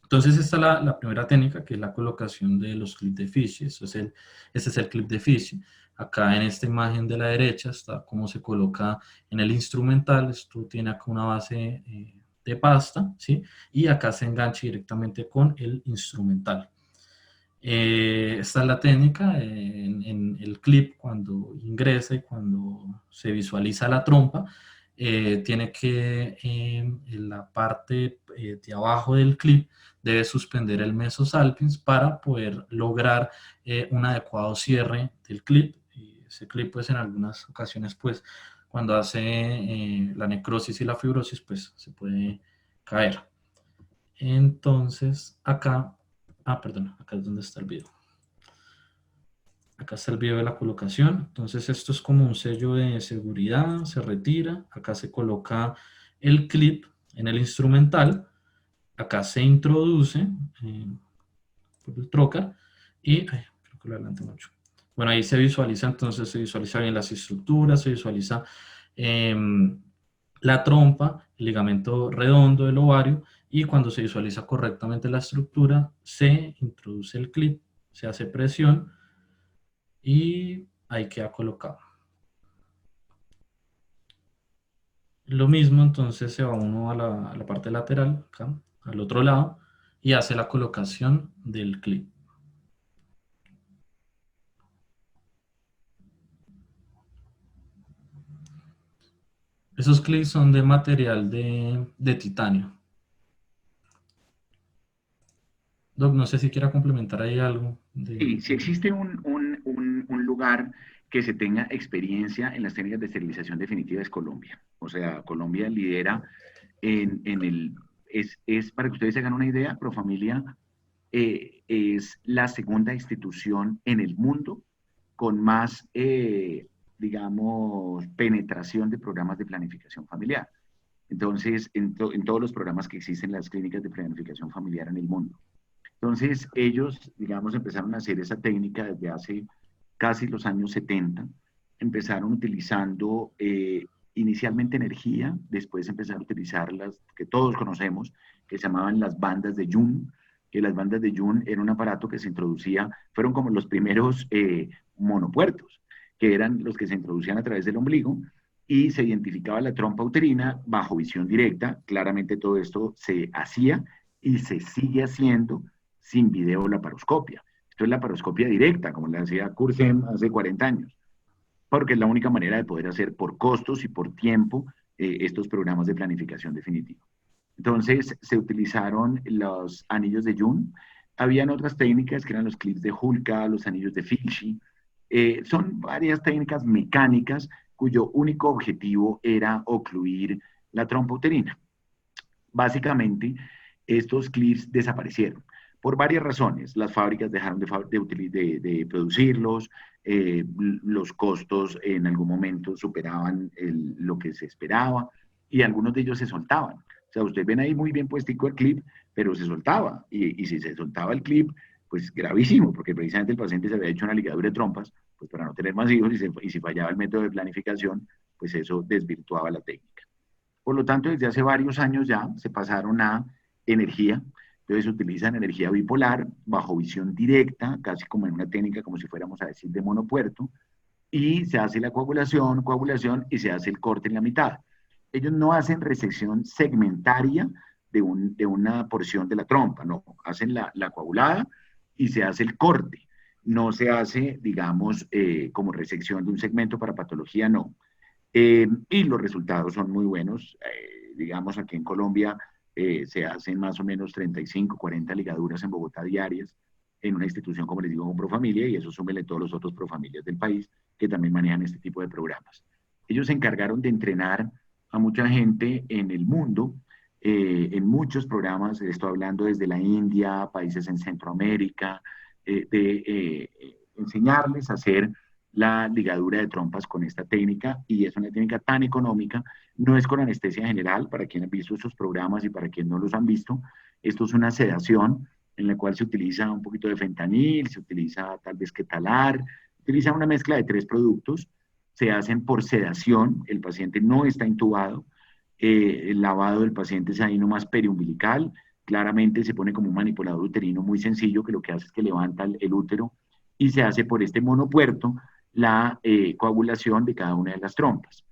Entonces esta es la primera técnica, que es la colocación de los clips de Fish. Este es el clip de Fish. Acá en esta imagen de la derecha está cómo se coloca en el instrumental. Esto tiene acá una base de pasta, ¿sí? Y acá se engancha directamente con el instrumental. Esta es la técnica en el clip. Cuando ingresa y cuando se visualiza la trompa, tiene que en la parte de abajo del clip debe suspender el mesosalpinx para poder lograr un adecuado cierre del clip. Y ese clip pues en algunas ocasiones pues cuando hace la necrosis y la fibrosis pues se puede caer. Entonces acá, perdón, acá es donde está el video. Acá está el video de la colocación. Entonces esto es como un sello de seguridad, se retira, acá se coloca el clip en el instrumental, acá se introduce por el trocar y, creo que lo adelanté mucho. Bueno, ahí se visualiza, entonces se visualiza bien las estructuras, se visualiza la trompa, el ligamento redondo del ovario, y cuando se visualiza correctamente la estructura, se introduce el clip, se hace presión, y ahí queda colocado. Lo mismo, entonces se va uno a la parte lateral, acá, al otro lado, y hace la colocación del clip. Esos clips son de material de titanio. Doc, no sé si quiera complementar ahí algo. Sí, si existe un lugar que se tenga experiencia en las técnicas de esterilización definitiva es Colombia. O sea, Colombia lidera en el... Es para que ustedes se hagan una idea, Profamilia es la segunda institución en el mundo con más, digamos, penetración de programas de planificación familiar. Entonces, en todos los programas que existen, las clínicas de planificación familiar en el mundo. Entonces, ellos, digamos, empezaron a hacer esa técnica desde hace casi los años 70. Empezaron utilizando inicialmente energía, después empezaron a utilizar las que todos conocemos, que se llamaban las bandas de Jung, que las bandas de Jung era un aparato que se introducía, fueron como los primeros monopuertos, que eran los que se introducían a través del ombligo, y se identificaba la trompa uterina bajo visión directa. Claramente todo esto se hacía y se sigue haciendo sin videolaparoscopia. Esto es la laparoscopia directa, como le hacía Kursem hace 40 años, porque es la única manera de poder hacer por costos y por tiempo estos programas de planificación definitiva. Entonces, se utilizaron los anillos de Jung. Habían otras técnicas que eran los clips de Hulka, los anillos de Filchi. Son varias técnicas mecánicas cuyo único objetivo era ocluir la trompa uterina. Básicamente, estos clips desaparecieron por varias razones. Las fábricas dejaron de producirlos, los costos en algún momento superaban lo que se esperaba y algunos de ellos se soltaban. O sea, ustedes ven ahí muy bien puestico el clip, pero se soltaba. Y si se soltaba el clip, pues gravísimo, porque precisamente el paciente se había hecho una ligadura de trompas, pues para no tener más hijos, y si fallaba el método de planificación, pues eso desvirtuaba la técnica. Por lo tanto, desde hace varios años ya se pasaron a energía. Entonces se utilizan energía bipolar bajo visión directa, casi como en una técnica, como si fuéramos a decir, de monopuerto. y se hace la coagulación, y se hace el corte en la mitad. Ellos no hacen resección segmentaria de una porción de la trompa, no, hacen la coagulada y se hace el corte. No se hace, digamos, como resección de un segmento para patología, no. Y los resultados son muy buenos. Digamos, aquí en Colombia se hacen más o menos 35, 40 ligaduras en Bogotá diarias en una institución, como les digo, como Profamilia, y eso súmele todos los otros Profamilias del país que también manejan este tipo de programas. Ellos se encargaron de entrenar a mucha gente en el mundo, en muchos programas, estoy hablando desde la India, países en Centroamérica, enseñarles a hacer la ligadura de trompas con esta técnica, y es una técnica tan económica, no es con anestesia general, para quienes han visto estos programas y para quienes no los han visto, esto es una sedación en la cual se utiliza un poquito de fentanil, se utiliza tal vez ketalar, se utiliza una mezcla de 3 productos, se hacen por sedación, el paciente no está intubado, el lavado del paciente es ahí nomás periumbilical, claramente se pone como un manipulador uterino muy sencillo que lo que hace es que levanta el útero y se hace por este monopuerto la coagulación de cada una de las trompas.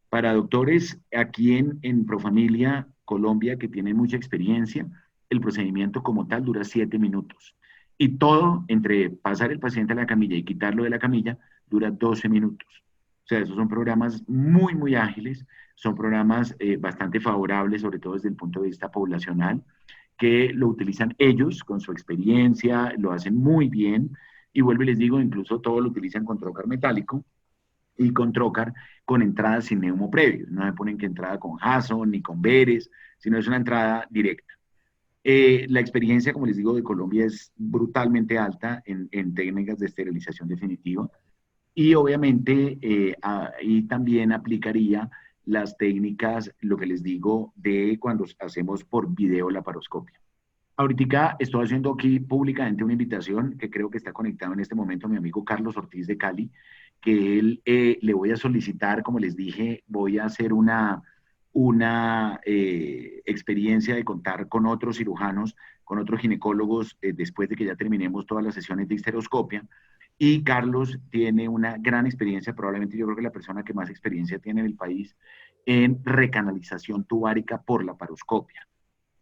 Para doctores aquí en Profamilia Colombia que tienen mucha experiencia, el procedimiento como tal dura 7 minutos. Y todo entre pasar el paciente a la camilla y quitarlo de la camilla dura 12 minutos. O sea, esos son programas muy, muy ágiles, son programas bastante favorables, sobre todo desde el punto de vista poblacional, que lo utilizan ellos con su experiencia, lo hacen muy bien, y vuelvo y les digo, incluso todo lo utilizan con trocar metálico y con trocar con entradas sin neumo previo. No me ponen que entrada con Jason ni con Veres, sino es una entrada directa. La experiencia, como les digo, de Colombia es brutalmente alta en técnicas de esterilización definitiva, y obviamente ahí también aplicaría las técnicas, lo que les digo, de cuando hacemos por video laparoscopia. Ahorita estoy haciendo aquí públicamente una invitación que creo que está conectado en este momento mi amigo Carlos Ortiz de Cali, que él le voy a solicitar, como les dije, voy a hacer una experiencia de contar con otros cirujanos, con otros ginecólogos, después de que ya terminemos todas las sesiones de histeroscopia. Y Carlos tiene una gran experiencia, probablemente yo creo que la persona que más experiencia tiene en el país en recanalización tubárica por la paroscopia.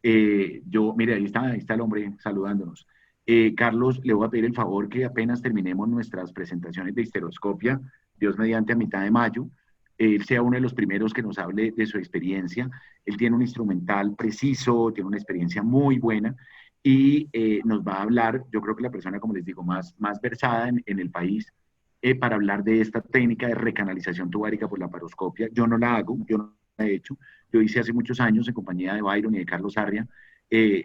Mire, ahí está el hombre saludándonos. Carlos, le voy a pedir el favor que apenas terminemos nuestras presentaciones de histeroscopia, Dios mediante a mitad de mayo, él sea uno de los primeros que nos hable de su experiencia. Él tiene un instrumental preciso, tiene una experiencia muy buena, y nos va a hablar, yo creo que la persona, como les digo, más versada en el país, para hablar de esta técnica de recanalización tubárica por la paroscopia. Yo no la hago, yo no la he hecho. Yo hice hace muchos años en compañía de Byron y de Carlos Arria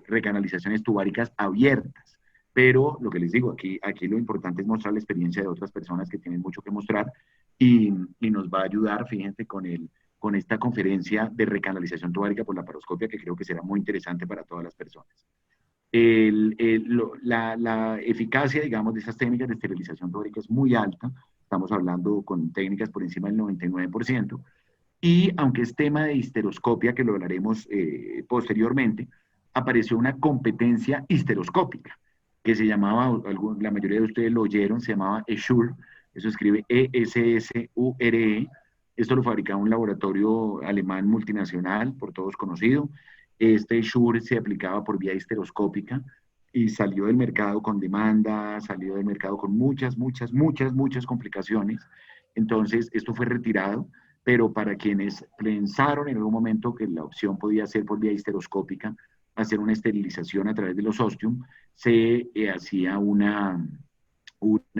recanalizaciones tubáricas abiertas. Pero lo que les digo, aquí lo importante es mostrar la experiencia de otras personas que tienen mucho que mostrar, y nos va a ayudar, fíjense, con esta conferencia de recanalización tubárica por la paroscopia, que creo que será muy interesante para todas las personas. La eficacia, digamos, de estas técnicas de esterilización tubárica es muy alta. Estamos hablando con técnicas por encima del 99%. Y aunque es tema de histeroscopia, que lo hablaremos posteriormente, apareció una competencia histeroscópica que se llamaba, la mayoría de ustedes lo oyeron, se llamaba ESSURE, eso escribe ESSURE. Esto lo fabricaba un laboratorio alemán multinacional, por todos conocido. Este ESSURE se aplicaba por vía histeroscópica y salió del mercado con demanda, salió del mercado con muchas complicaciones. Entonces, esto fue retirado, pero para quienes pensaron en algún momento que la opción podía ser por vía histeroscópica, hacer una esterilización a través de los ostium, se hacía una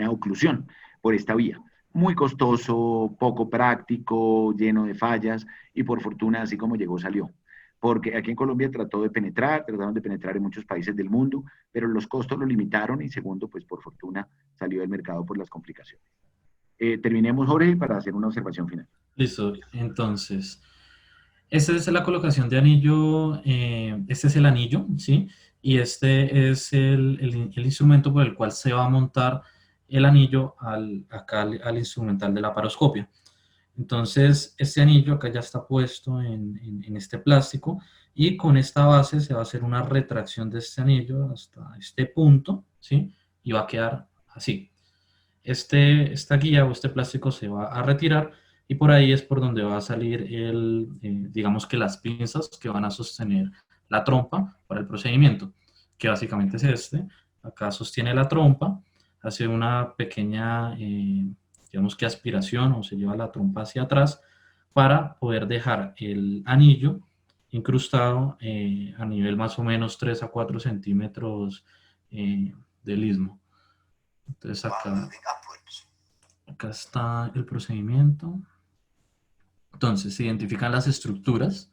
oclusión por esta vía. Muy costoso, poco práctico, lleno de fallas, y por fortuna, así como llegó, salió. Porque aquí en Colombia trataron de penetrar en muchos países del mundo, pero los costos lo limitaron, y segundo, pues por fortuna salió del mercado por las complicaciones. Terminemos, Jorge, para hacer una observación final. Listo, entonces, esta es la colocación de anillo, este es el anillo, ¿sí? Y este es el instrumento por el cual se va a montar el anillo acá al instrumental de la paroscopia. Entonces, este anillo acá ya está puesto en este plástico, y con esta base se va a hacer una retracción de este anillo hasta este punto, ¿sí? Y va a quedar así. esta guía o este plástico se va a retirar y por ahí es por donde va a salir digamos que las pinzas que van a sostener la trompa para el procedimiento, que básicamente es este. Acá sostiene la trompa, hace una pequeña, digamos que aspiración o se lleva la trompa hacia atrás para poder dejar el anillo incrustado a nivel más o menos 3 a 4 centímetros del istmo. Entonces acá está el procedimiento. Entonces se identifican las estructuras.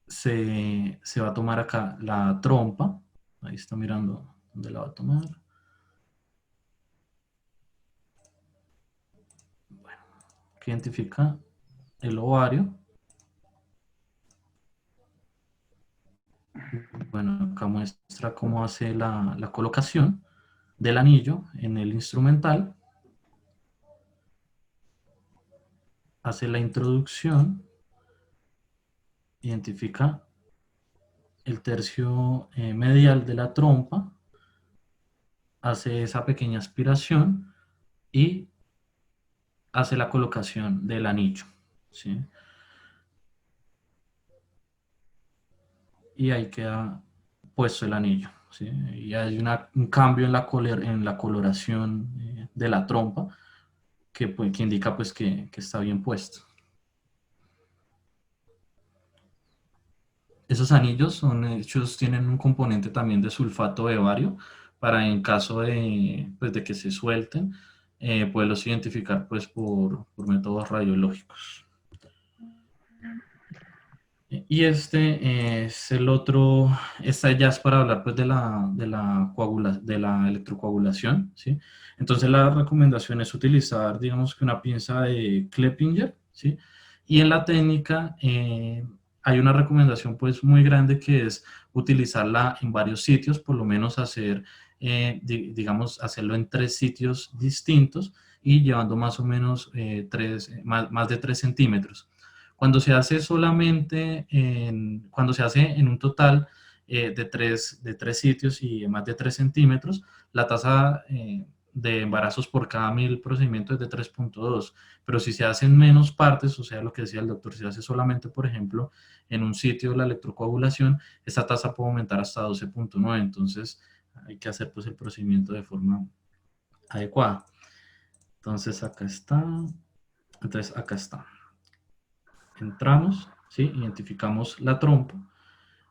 Se va a tomar acá la trompa. Ahí está mirando dónde la va a tomar. Bueno, aquí identifica el ovario. Bueno, acá muestra cómo hace la colocación del anillo en el instrumental. Hace la introducción. Identifica el tercio medial de la trompa. Hace esa pequeña aspiración y hace la colocación del anillo, ¿sí? Y ahí queda puesto el anillo, ¿sí? Y hay un cambio en la coloración de la trompa que indica pues que está bien puesto. Esos anillos son hechos, tienen un componente también de sulfato de bario para en caso pues, de que se suelten, poderlos identificar pues, por métodos radiológicos. Y este es el otro, esta ya es para hablar pues de la electrocoagulación, ¿sí? Entonces la recomendación es utilizar, digamos que una pinza de Klepinger, ¿sí? Y en la técnica hay una recomendación pues muy grande que es utilizarla en varios sitios, por lo menos digamos, hacerlo en 3 sitios distintos y llevando más o menos más de 3 centímetros. Cuando se hace cuando se hace en un total de tres sitios y más de 3 centímetros, la tasa de embarazos por cada 1000 procedimientos es de 3.2. Pero si se hace en menos partes, o sea, lo que decía el doctor, si se hace solamente, por ejemplo, en un sitio la electrocoagulación, esta tasa puede aumentar hasta 12.9. Entonces, hay que hacer pues el procedimiento de forma adecuada. Entonces, acá está. Entonces, acá está. Entramos, ¿sí? Identificamos la trompa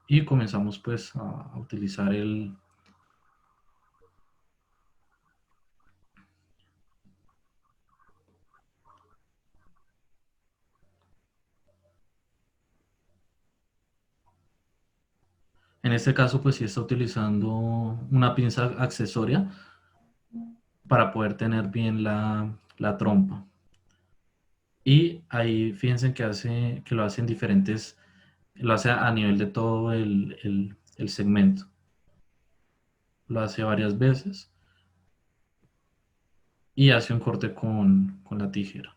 y comenzamos pues a utilizar En este caso pues sí está utilizando una pinza accesoria para poder tener bien la trompa. Y ahí fíjense que lo hace en diferentes, lo hace a nivel de todo el segmento. Lo hace varias veces y hace un corte con la tijera.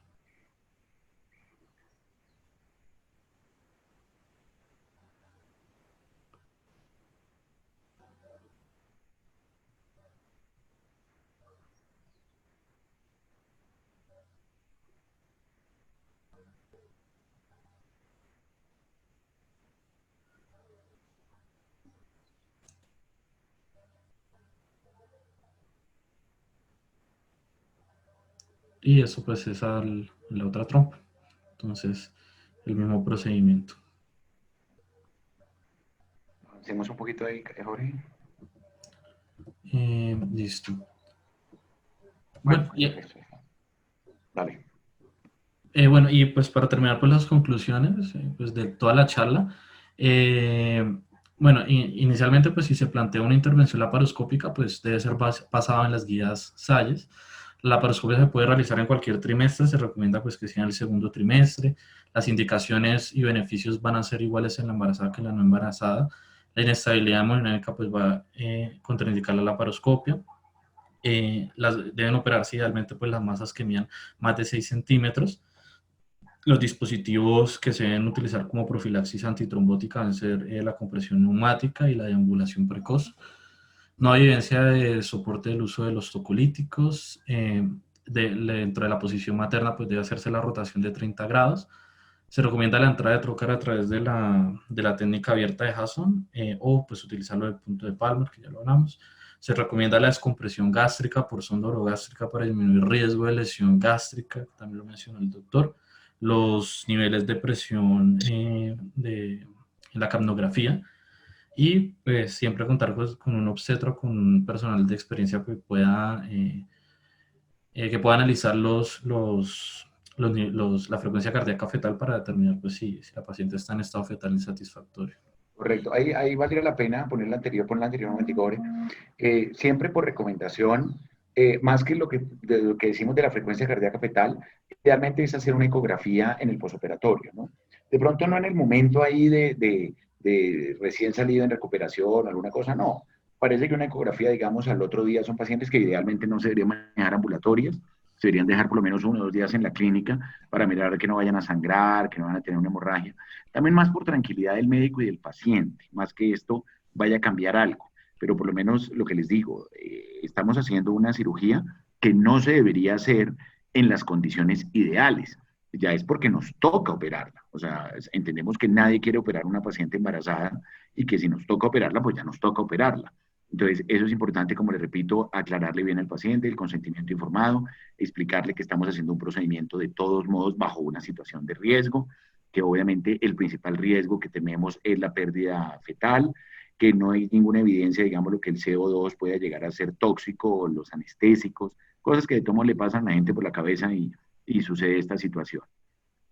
Y eso pues es la otra trompa. Entonces, el mismo procedimiento. Hacemos un poquito ahí, Jorge. Listo. Bueno, Bueno, dale. Bueno, y pues para terminar pues las conclusiones pues de toda la charla, bueno, inicialmente pues si se plantea una intervención laparoscópica pues debe ser basada en las guías Sayes. La laparoscopia se puede realizar en cualquier trimestre, se recomienda pues que sea en el segundo trimestre. Las indicaciones y beneficios van a ser iguales en la embarazada que en la no embarazada. La inestabilidad hemodinámica pues va a contraindicar la laparoscopia. Deben operarse idealmente pues las masas que midan más de 6 centímetros. Los dispositivos que se deben utilizar como profilaxis antitrombótica deben ser la compresión neumática y la deambulación precoz. No hay evidencia de soporte del uso de los tocolíticos. Dentro de la posición materna, pues debe hacerse la rotación de 30 grados. Se recomienda la entrada de trocar a través de la técnica abierta de Hasson o pues utilizarlo del punto de Palmer, que ya lo hablamos. Se recomienda la descompresión gástrica por sonda orogástrica para disminuir riesgo de lesión gástrica, también lo mencionó el doctor. Los niveles de presión en la capnografía y pues siempre contar pues, con un obstetro, con un personal de experiencia que pueda analizar la frecuencia cardíaca fetal para determinar pues, si la paciente está en estado fetal insatisfactorio. Correcto. Ahí valdría la pena poner pon la anterior un momentico, Ore. Siempre por recomendación, más que de lo que decimos de la frecuencia cardíaca fetal, idealmente es hacer una ecografía en el posoperatorio, ¿no? De pronto no en el momento ahí de recién salido en recuperación o alguna cosa, no. Parece que una ecografía, digamos, al otro día son pacientes que idealmente no se deberían manejar ambulatorias, se deberían dejar por lo menos 1 o 2 días en la clínica para mirar que no vayan a sangrar, que no van a tener una hemorragia. También más por tranquilidad del médico y del paciente, más que esto vaya a cambiar algo. Pero por lo menos lo que les digo, estamos haciendo una cirugía que no se debería hacer en las condiciones ideales. Ya es porque nos toca operarla. O sea, entendemos que nadie quiere operar a una paciente embarazada y que si nos toca operarla, pues ya nos toca operarla. Entonces, eso es importante, como le repito, aclararle bien al paciente, el consentimiento informado, explicarle que estamos haciendo un procedimiento de todos modos bajo una situación de riesgo, que obviamente el principal riesgo que tememos es la pérdida fetal, que no hay ninguna evidencia, digamos, lo que el CO2 pueda llegar a ser tóxico, o los anestésicos, cosas que de todos modos le pasan a la gente por la cabeza y sucede esta situación.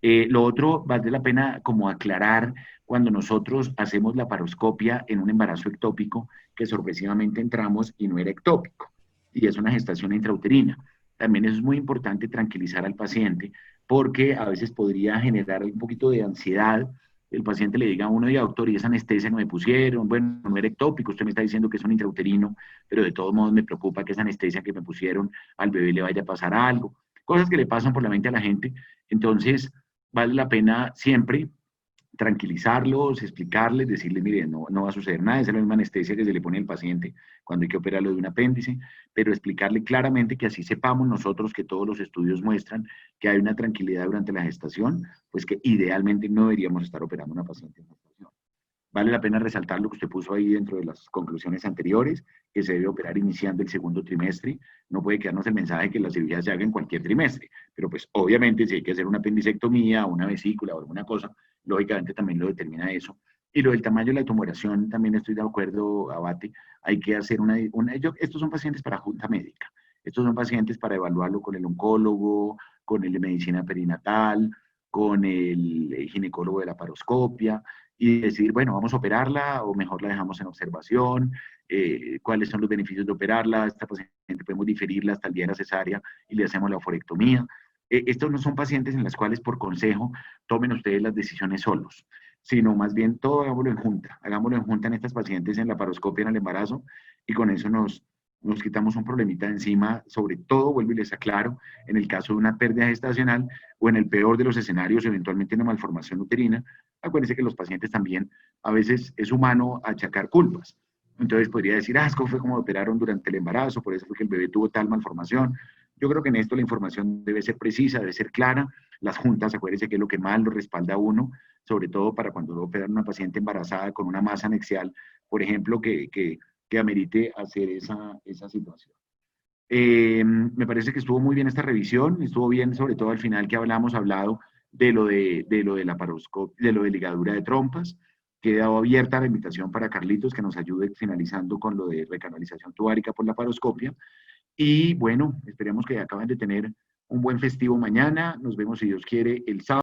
Lo otro, vale la pena como aclarar cuando nosotros hacemos la paroscopia en un embarazo ectópico, que sorpresivamente entramos y no era ectópico, y es una gestación intrauterina. También es muy importante tranquilizar al paciente, porque a veces podría generar un poquito de ansiedad. El paciente le diga a uno, doctor, y esa anestesia no me pusieron, bueno, no era ectópico, usted me está diciendo que es un intrauterino, pero de todos modos me preocupa que esa anestesia que me pusieron al bebé le vaya a pasar algo. Cosas que le pasan por la mente a la gente. Entonces, vale la pena siempre tranquilizarlos, explicarles, decirles, mire, no va a suceder nada, es la misma anestesia que se le pone al paciente cuando hay que operarlo de un apéndice, pero explicarle claramente que así sepamos nosotros que todos los estudios muestran que hay una tranquilidad durante la gestación, pues que idealmente no deberíamos estar operando a una paciente en gestación. Vale la pena resaltar lo que usted puso ahí dentro de las conclusiones anteriores, que se debe operar iniciando el segundo trimestre. No puede quedarnos el mensaje que la cirugía se haga en cualquier trimestre, pero pues obviamente si hay que hacer una apendicectomía, una vesícula o alguna cosa, lógicamente también lo determina eso. Y lo del tamaño de la tumoración, también estoy de acuerdo, Abate, hay que hacer estos son pacientes para junta médica, estos son pacientes para evaluarlo con el oncólogo, con el de medicina perinatal, con el ginecólogo de la paroscopia, y decir, bueno, vamos a operarla o mejor la dejamos en observación, cuáles son los beneficios de operarla, esta paciente podemos diferirla hasta el día de la cesárea y le hacemos la oforectomía. Estos no son pacientes en las cuales por consejo tomen ustedes las decisiones solos, sino más bien todo hagámoslo en junta en estas pacientes en la paroscopia en el embarazo y con eso nos quitamos un problemita de encima, sobre todo, vuelvo y les aclaro, en el caso de una pérdida gestacional o en el peor de los escenarios, eventualmente una malformación uterina. Acuérdense que los pacientes también, a veces es humano achacar culpas. Entonces podría decir, es que fue como operaron durante el embarazo, por eso fue que el bebé tuvo tal malformación. Yo creo que en esto la información debe ser precisa, debe ser clara. Las juntas, acuérdense que es lo que más lo respalda a uno, sobre todo para cuando operan a una paciente embarazada con una masa anexial, por ejemplo, que amerite hacer esa situación. Me parece que estuvo muy bien esta revisión, estuvo bien sobre todo al final que hablado de lo de la paroscopia, de lo de ligadura de trompas. Quedado abierta la invitación para Carlitos que nos ayude finalizando con lo de recanalización tubárica por la paroscopia. Y bueno, esperemos que acaben de tener un buen festivo mañana. Nos vemos, si Dios quiere, el sábado.